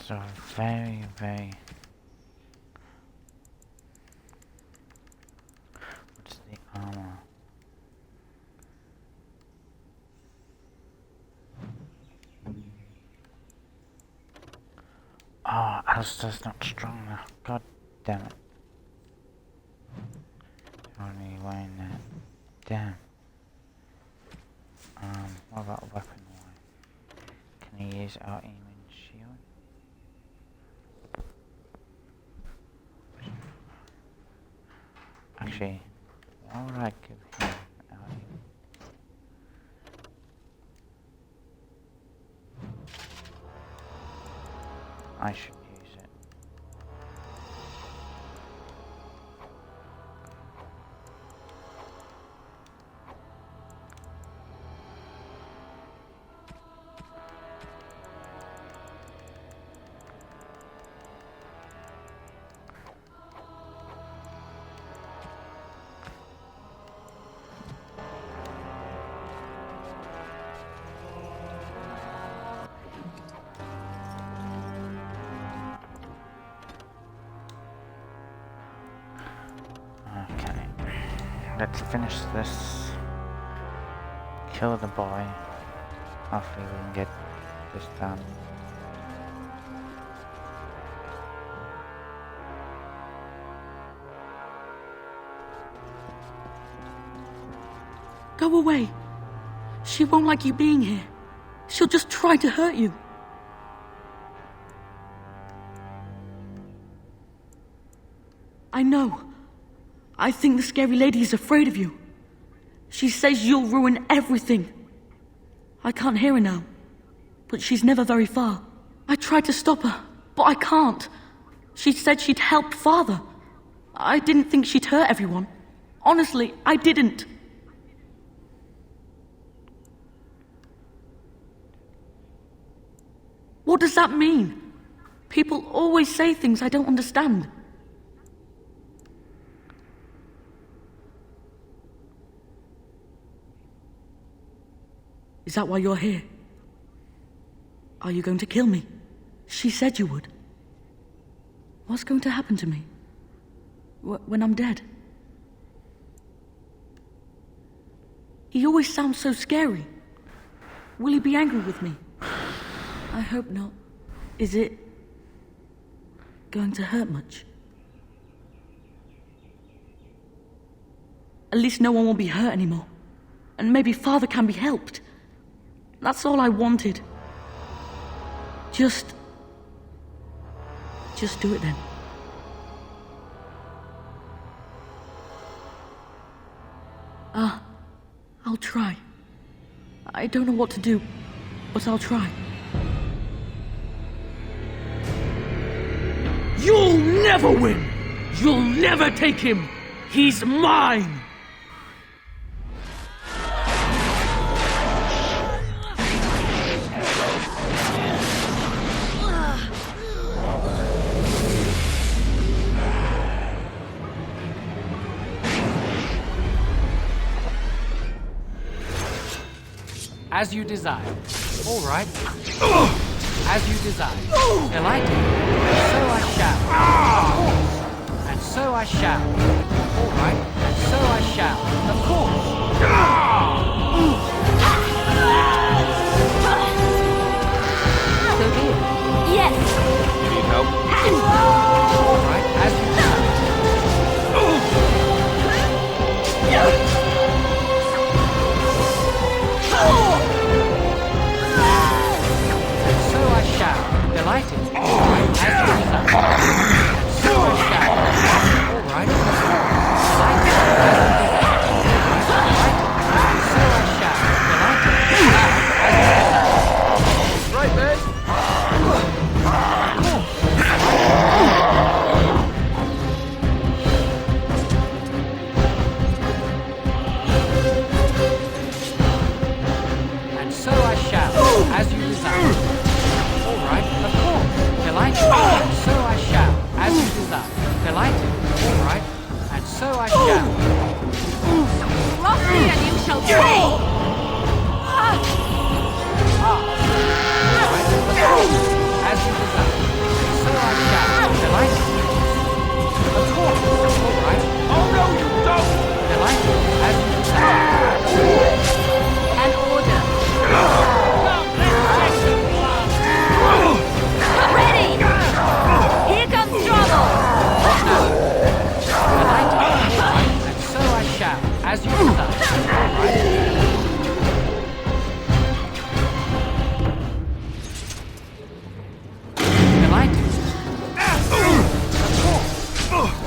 A: is a very, very... What's the armor? Oh, Alistair's not strong enough. God damn it. Only wearing that. Damn. What about weapon wise? Can he use our aim and shield? Actually, why would I give him our aim? I should use it. Okay, let's finish this. Kill the boy. Hopefully we can get this done.
I: Go away. She won't like you being here. She'll just try to hurt you. I know. I think the scary lady is afraid of you. She says you'll ruin everything. I can't hear her now, but she's never very far. I tried to stop her, but I can't. She said she'd help Father. I didn't think she'd hurt everyone. Honestly, I didn't. What does that mean? People always say things I don't understand. Is that why you're here? Are you going to kill me? She said you would. What's going to happen to me? When I'm dead? He always sounds so scary. Will he be angry with me? I hope not. Is it going to hurt much? At least no one will be hurt anymore. And maybe Father can be helped. That's all I wanted. Just do it then. I'll try. I don't know what to do, but I'll try. You'll never win! You'll never take him! He's mine!
W: As you desire. All right. As you desire. Delighted. And so I shall. Of course. And so I shall. All right. And so I shall. Of course.
C: So be it. Yes.
D: You need help?
W: All right. As you desire. Delighted. As you desire. So I shall. All right. Delighted. So I shall. Delighted.
D: Right, man.
W: And so I shall. As you desire. Delighted, and so I shall, as you desire. Delighted, all right, and so I shall.
H: Rock me and you shall pay!
W: All right, as you desire.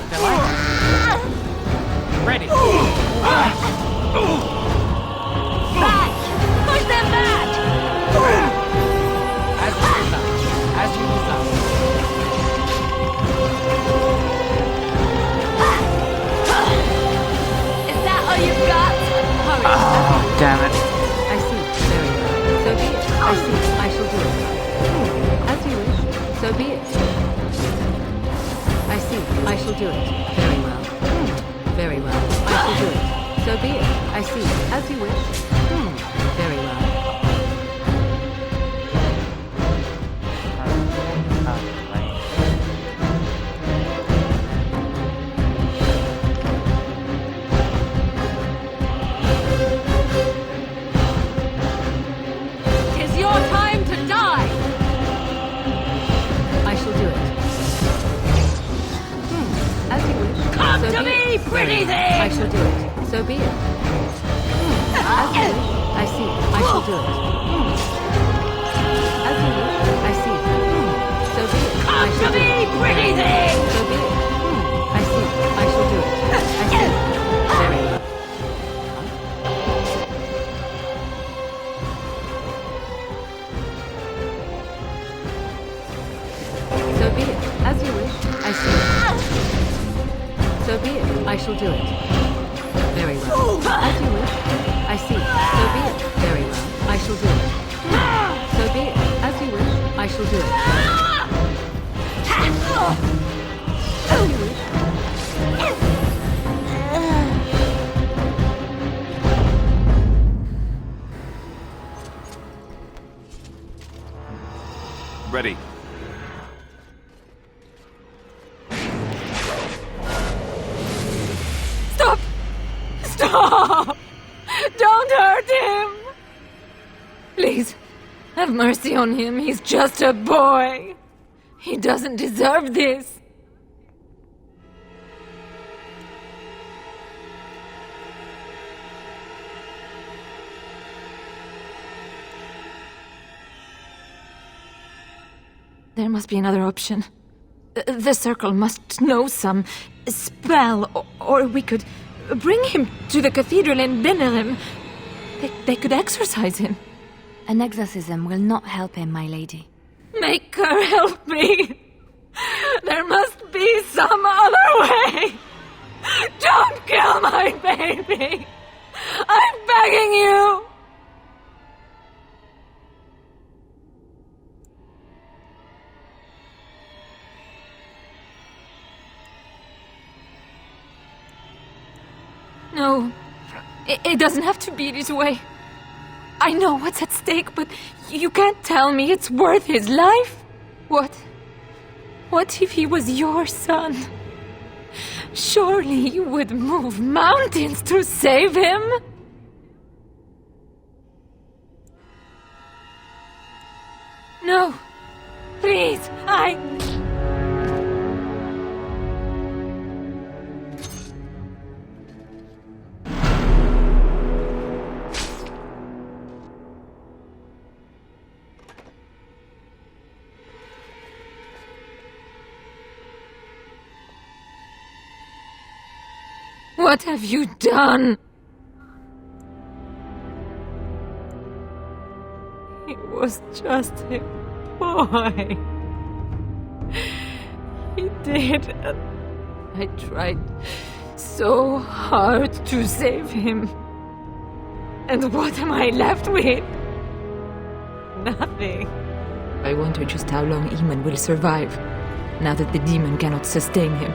W: Still like it? Ready.
H: Back! Push them back!
W: As you desire. As you desire.
H: Is that all you've got?
W: Hurry.
A: Oh, damn it.
F: I see. Very well. So be it. I see. I shall do it. As you wish. So be it. I see. I shall do it. Very well. Very well. I shall do it. So be it. I see. As you wish. Very well.
H: Tis your time to die!
F: I shall do it. As you wish.
H: Come
F: So
H: to
F: be
H: me,
F: it.
H: pretty
F: Very well. I
H: thing!
F: shall do it. So be it. As you wish. I see. I shall do it. As you wish. I see. So be it. I
H: Come
F: shall
H: to
F: do
H: me,
F: it.
H: pretty thing!
F: So be it. I see. I shall do it. I see. Very well. So be it. As you wish. I see. So be it. I shall do it. Very well. As you wish. I see. So be it. Very well. I shall do it. So be it. As you wish. I shall do it. As you wish.
U: Ready.
H: Stop! Stop! Don't hurt him! Please, have mercy on him. He's just a boy. He doesn't deserve this. There must be another option. The Circle must know some spell, or we could bring him to the cathedral in Benelem. They could exorcise him.
C: An exorcism will not help him, my lady.
H: Make her help me. There must be some other way. Don't kill my baby. I'm begging you. No, it doesn't have to be this way. I know what's at stake, but you can't tell me it's worth his life. What if he was your son? Surely you would move mountains to save him? No, please, What have you done? He was just a boy. He did. I tried so hard to save him. And what am I left with? Nothing. I wonder just how long Eamon will survive, now that the demon cannot sustain him.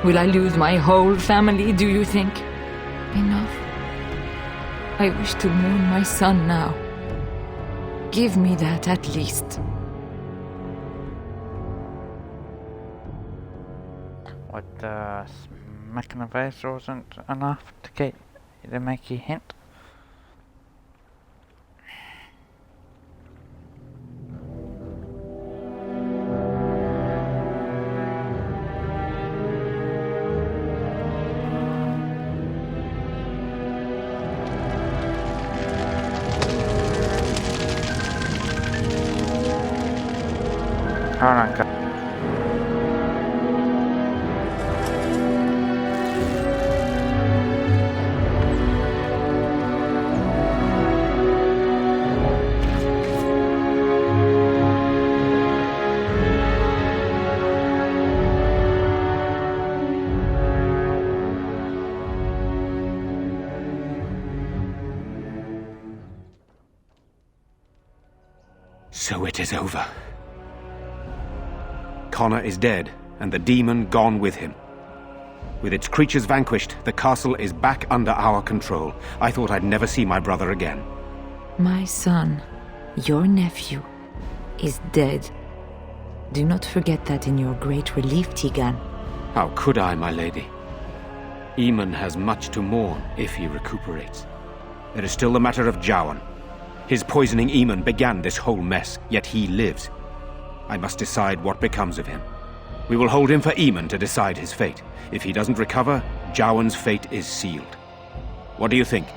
H: Will I lose my whole family, do you think? Enough. I wish to mourn my son now. Give me that at least.
A: What, smacking the face wasn't enough to get to make you hint?
G: So it is over. Connor is dead, and the demon gone with him. With its creatures vanquished, the castle is back under our control. I thought I'd never see my brother again.
J: My son, your nephew, is dead. Do not forget that in your great relief, Tegan.
G: How could I, my lady? Eamon has much to mourn if he recuperates. There is still the matter of Jowan. His poisoning Eamon began this whole mess, yet he lives. I must decide what becomes of him. We will hold him for Eamon to decide his fate. If he doesn't recover, Jowan's fate is sealed. What do you think?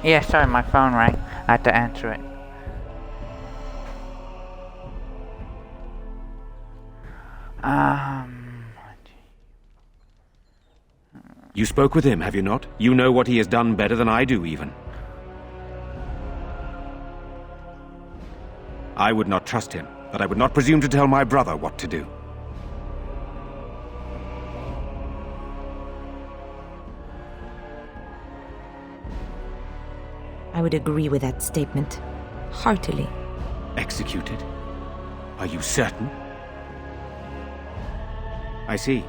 A: Yeah, sorry, my phone rang. I had to answer it.
G: You spoke with him, have you not? You know what he has done better than I do, even. I would not trust him, but I would not presume to tell my brother what to do.
J: I would agree with that statement. Heartily.
G: Executed? Are you certain? I see.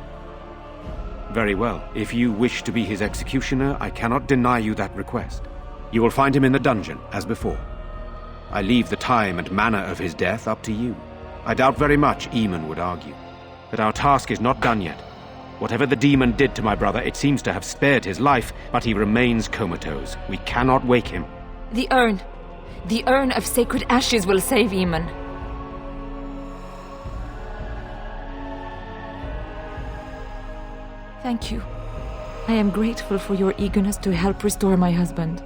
G: Very well. If you wish to be his executioner, I cannot deny you that request. You will find him in the dungeon, as before. I leave the time and manner of his death up to you. I doubt very much Eamon would argue. But our task is not done yet. Whatever the demon did to my brother, it seems to have spared his life, but he remains comatose. We cannot wake him.
H: The urn. The urn of sacred ashes will save Eamon.
J: Thank you. I am grateful for your eagerness to help restore my husband.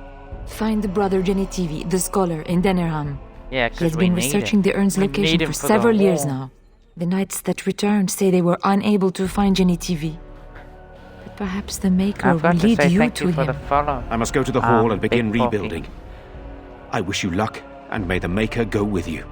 J: Find Brother Genetivi, the scholar, in Denerham.
A: Yeah,
J: he has been researching the urn's location for several years now. The knights that returned say they were unable to find Genetivi. But perhaps the Maker will lead you to him.
G: I must go to the hall and begin rebuilding. I wish you luck, and may the Maker go with you.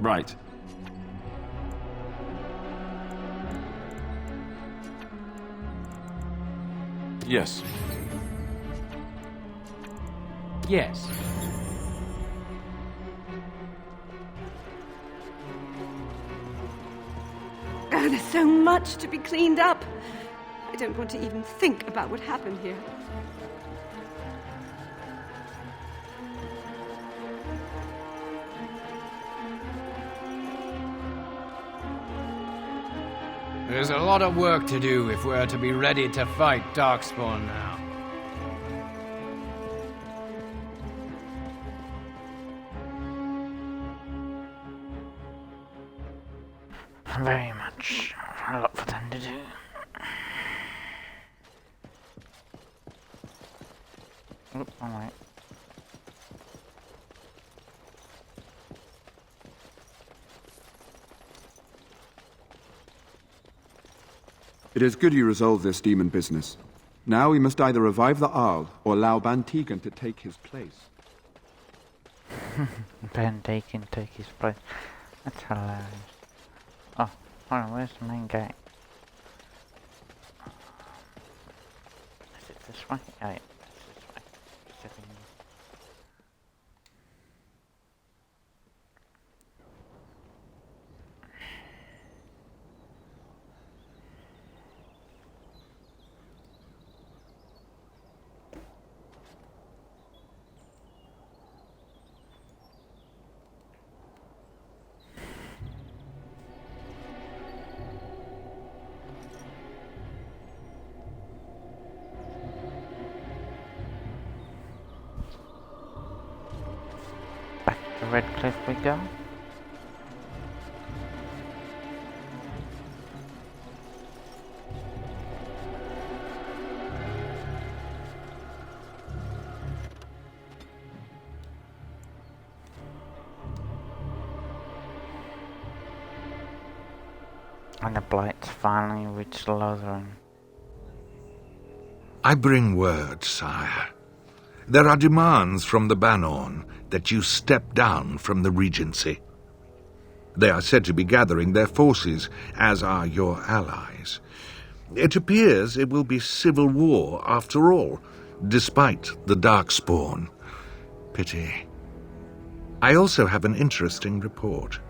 D: Right. Yes.
W: Yes.
O: Oh, there's so much to be cleaned up. I don't want to even think about what happened here.
W: There's a lot of work to do if we're to be ready to fight Darkspawn now.
A: Very much. A lot for them to do. Oop, alright.
T: It is good you resolve this demon business. Now we must either revive the Arl or allow Bantegan to take his place.
A: Bantegan take his place. That's hilarious. Oh, hold on, where's the main gate? Is it this way? Oh, yeah, it's this way. Stepping in. The Red Cliff we go. And the Blights finally reached Lotharing.
N: I bring word, sire. There are demands from the Banorn that you step down from the Regency. They are said to be gathering their forces, as are your allies. It appears it will be civil war after all, despite the Darkspawn. Pity. I also have an interesting report.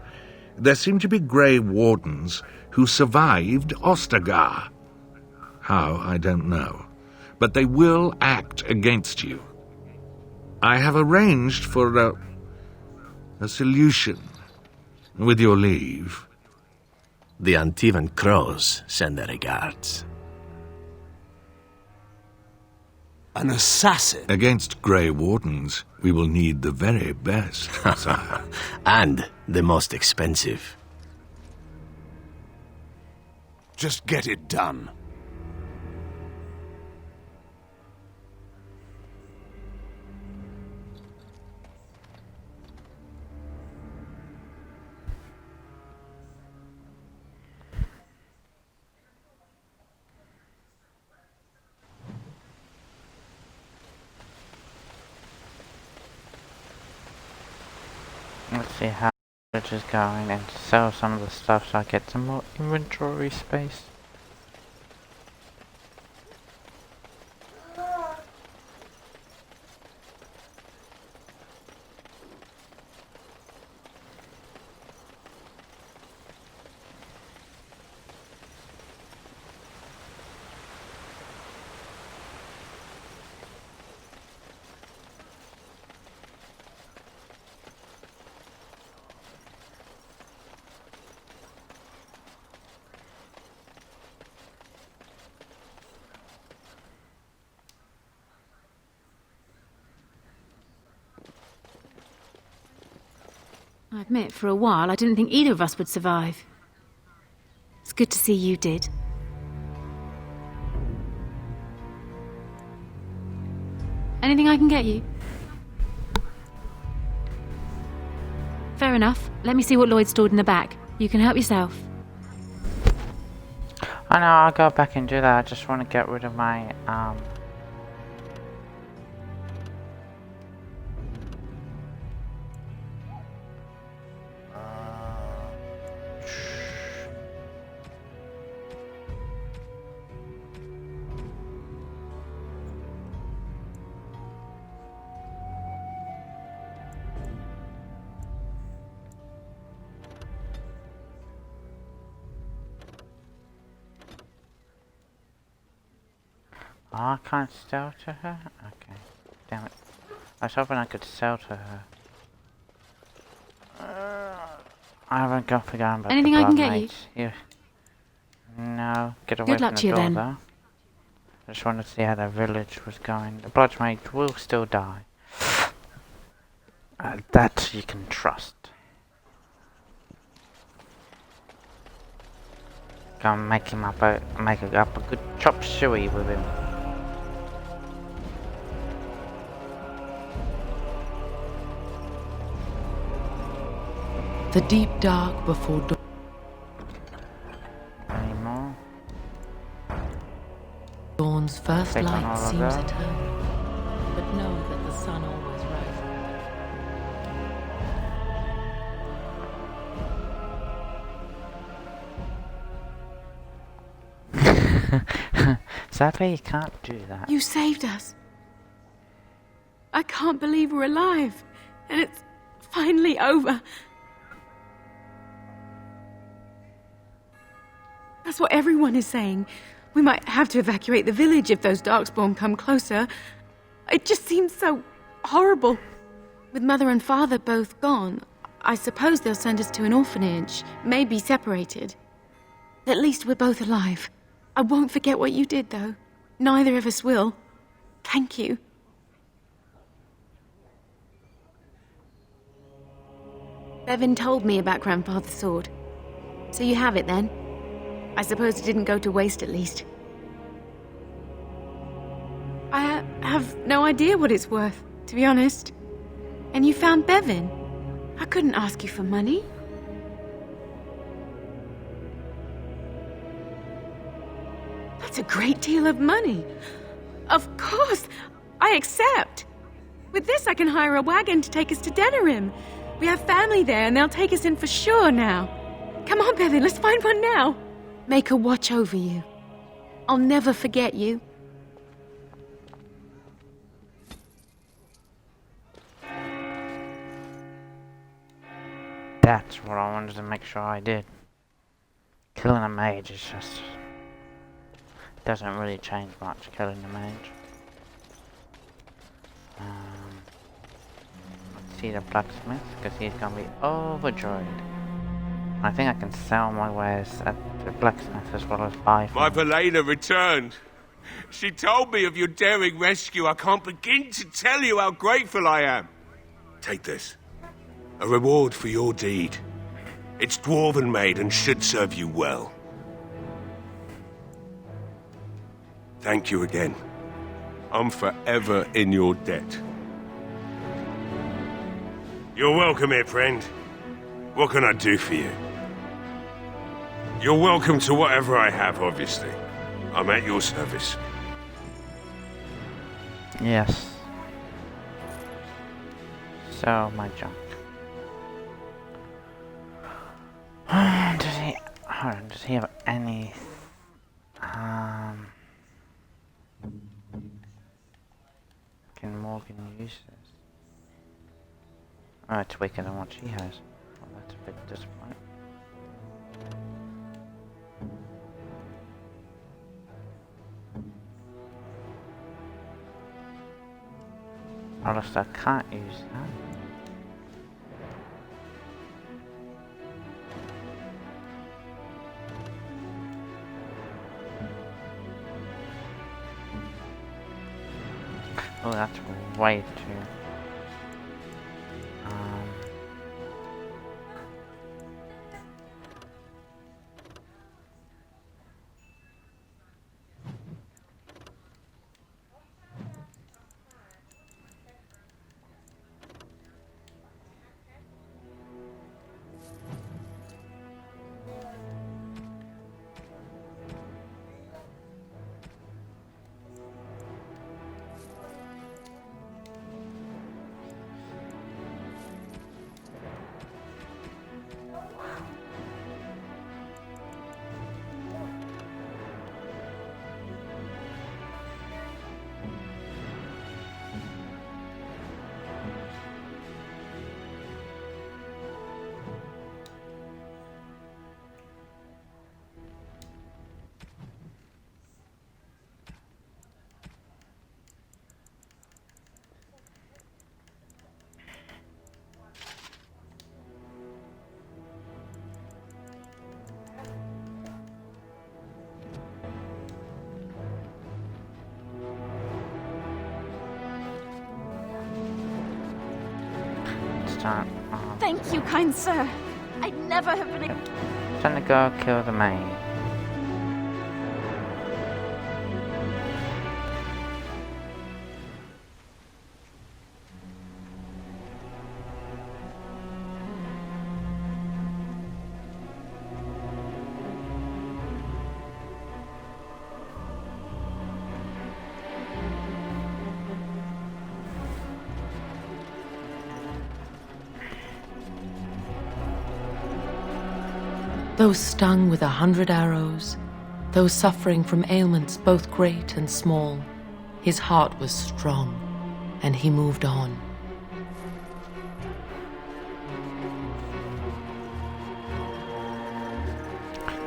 N: There seem to be Grey Wardens who survived Ostagar. How, I don't know. But they will act against you. I have arranged for a solution, with your leave.
P: The Antivan Crows send their regards.
Q: An assassin?
N: Against Grey Wardens, we will need the very best, sire.
P: And the most expensive.
Q: Just get it done.
A: Let's see how it is going and sell some of the stuff so I get some more inventory space.
S: I admit, for a while, I didn't think either of us would survive. It's good to see you did. Anything I can get you? Fair enough. Let me see what Lloyd stored in the back. You can help yourself.
A: I know, I'll go back and do that. I just want to get rid of my, I can't sell to her? Okay. Damn it. I was hoping I could sell to her. I haven't got forgotten about
S: Anything
A: the
S: I can
A: blood
S: get you?
A: mates. You? No, get away
S: Good
A: from
S: luck
A: the
S: to you
A: door
S: then.
A: though. I just wanted to see how the village was going. The blood mates will still die. That you can trust. Go and make up a good chop suey with him.
J: The deep dark before dawn.
A: Any more?
J: Dawn's first
A: Take on all
J: light
A: of
J: seems
A: that.
J: eternal, but know that the sun always rises.
A: Sadly, you can't do that.
L: You saved us. I can't believe we're alive. And it's finally over. That's what everyone is saying. We might have to evacuate the village if those Darkspawn come closer. It just seems so horrible. With Mother and Father both gone, I suppose they'll send us to an orphanage, maybe separated. At least we're both alive. I won't forget what you did, though. Neither of us will. Thank you. Bevan told me about Grandfather's sword. So you have it, then? I suppose it didn't go to waste, at least. I have no idea what it's worth, to be honest. And you found Bevan. I couldn't ask you for money. That's a great deal of money. Of course, I accept. With this, I can hire a wagon to take us to Denerim. We have family there, and they'll take us in for sure now. Come on, Bevan, let's find one now. Make her watch over you. I'll never forget you.
A: That's what I wanted to make sure I did. Killing a mage is just... doesn't really change much, killing a mage. Let's see the blacksmith, because he's gonna be overjoyed. I think I can sell my wares at the blacksmith as well as buy from.
B: My Velena returned. She told me of your daring rescue. I can't begin to tell you how grateful I am. Take this. A reward for your deed. It's dwarven made and should serve you well. Thank you again. I'm forever in your debt. You're welcome here, friend. What can I do for you? You're welcome to whatever I have, obviously. I'm at your service.
A: Yes. Sell my junk. Does he have any... Can Morgan use this? Oh, it's weaker than what she has. Well, that's a bit disappointing. Honestly, I can't use that. Oh, that's way too... time.
H: Thank you, kind sir. I'd never have been
A: Time to go kill the maid.
J: Those stung with 100 arrows, those suffering from ailments both great and small, his heart was strong, and he moved on.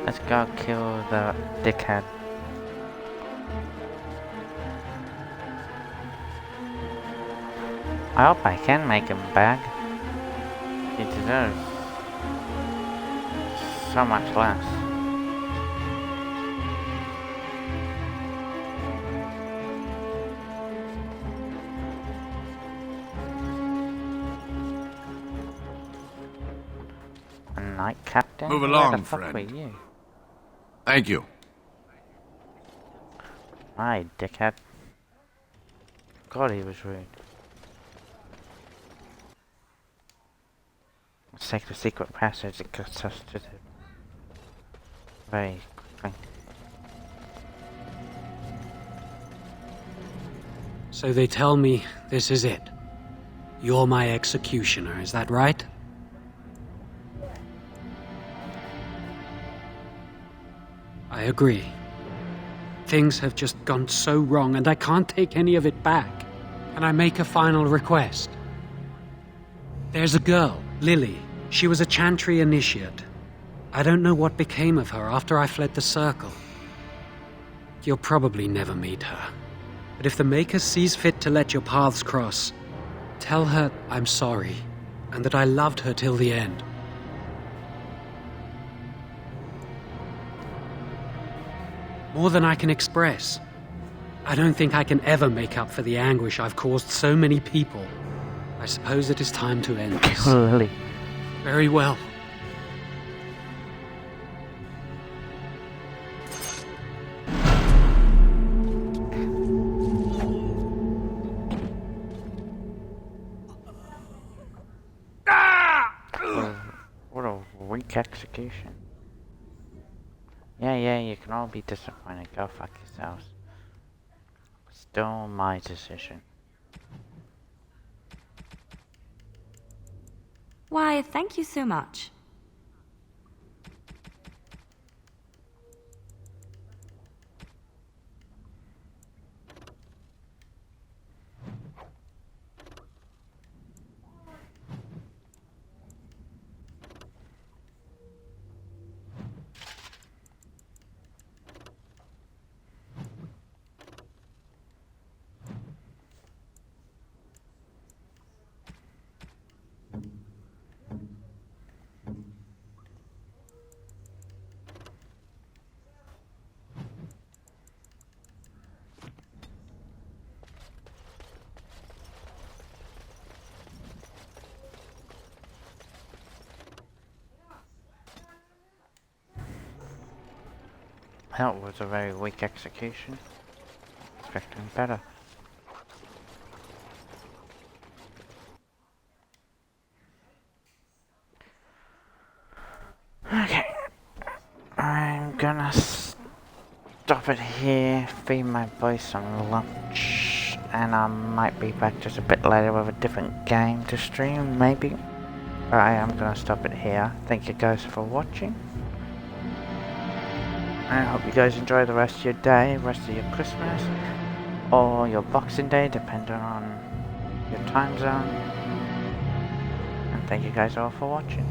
A: Let's go kill the dickhead. I hope I can make him back. He deserves so much less. A knight captain?
B: Move
A: Where
B: along,
A: the fuck
B: friend.
A: were you?
B: Thank you.
A: Hi, dickhead. God, he was rude. Let's take the secret passage that gets us to the very quickly.
K: So they tell me this is it. You're my executioner, is that right? I agree. Things have just gone so wrong and I can't take any of it back. Can I make a final request? There's a girl, Lily. She was a Chantry initiate. I don't know what became of her after I fled the Circle. You'll probably never meet her. But if the Maker sees fit to let your paths cross, tell her I'm sorry, and that I loved her till the end. More than I can express. I don't think I can ever make up for the anguish I've caused so many people. I suppose it is time to end this.
A: Lily.
K: Very well.
A: What a weak execution. Yeah, you can all be disappointed. Go fuck yourselves. Still my decision.
C: Why, thank you so much.
A: That was a very weak execution. Expecting better. Okay. I'm gonna stop it here, feed my boy some lunch, and I might be back just a bit later with a different game to stream, maybe. But I am gonna stop it here. Thank you guys for watching. I hope you guys enjoy the rest of your day, rest of your Christmas, or your Boxing Day, depending on your time zone. And thank you guys all for watching.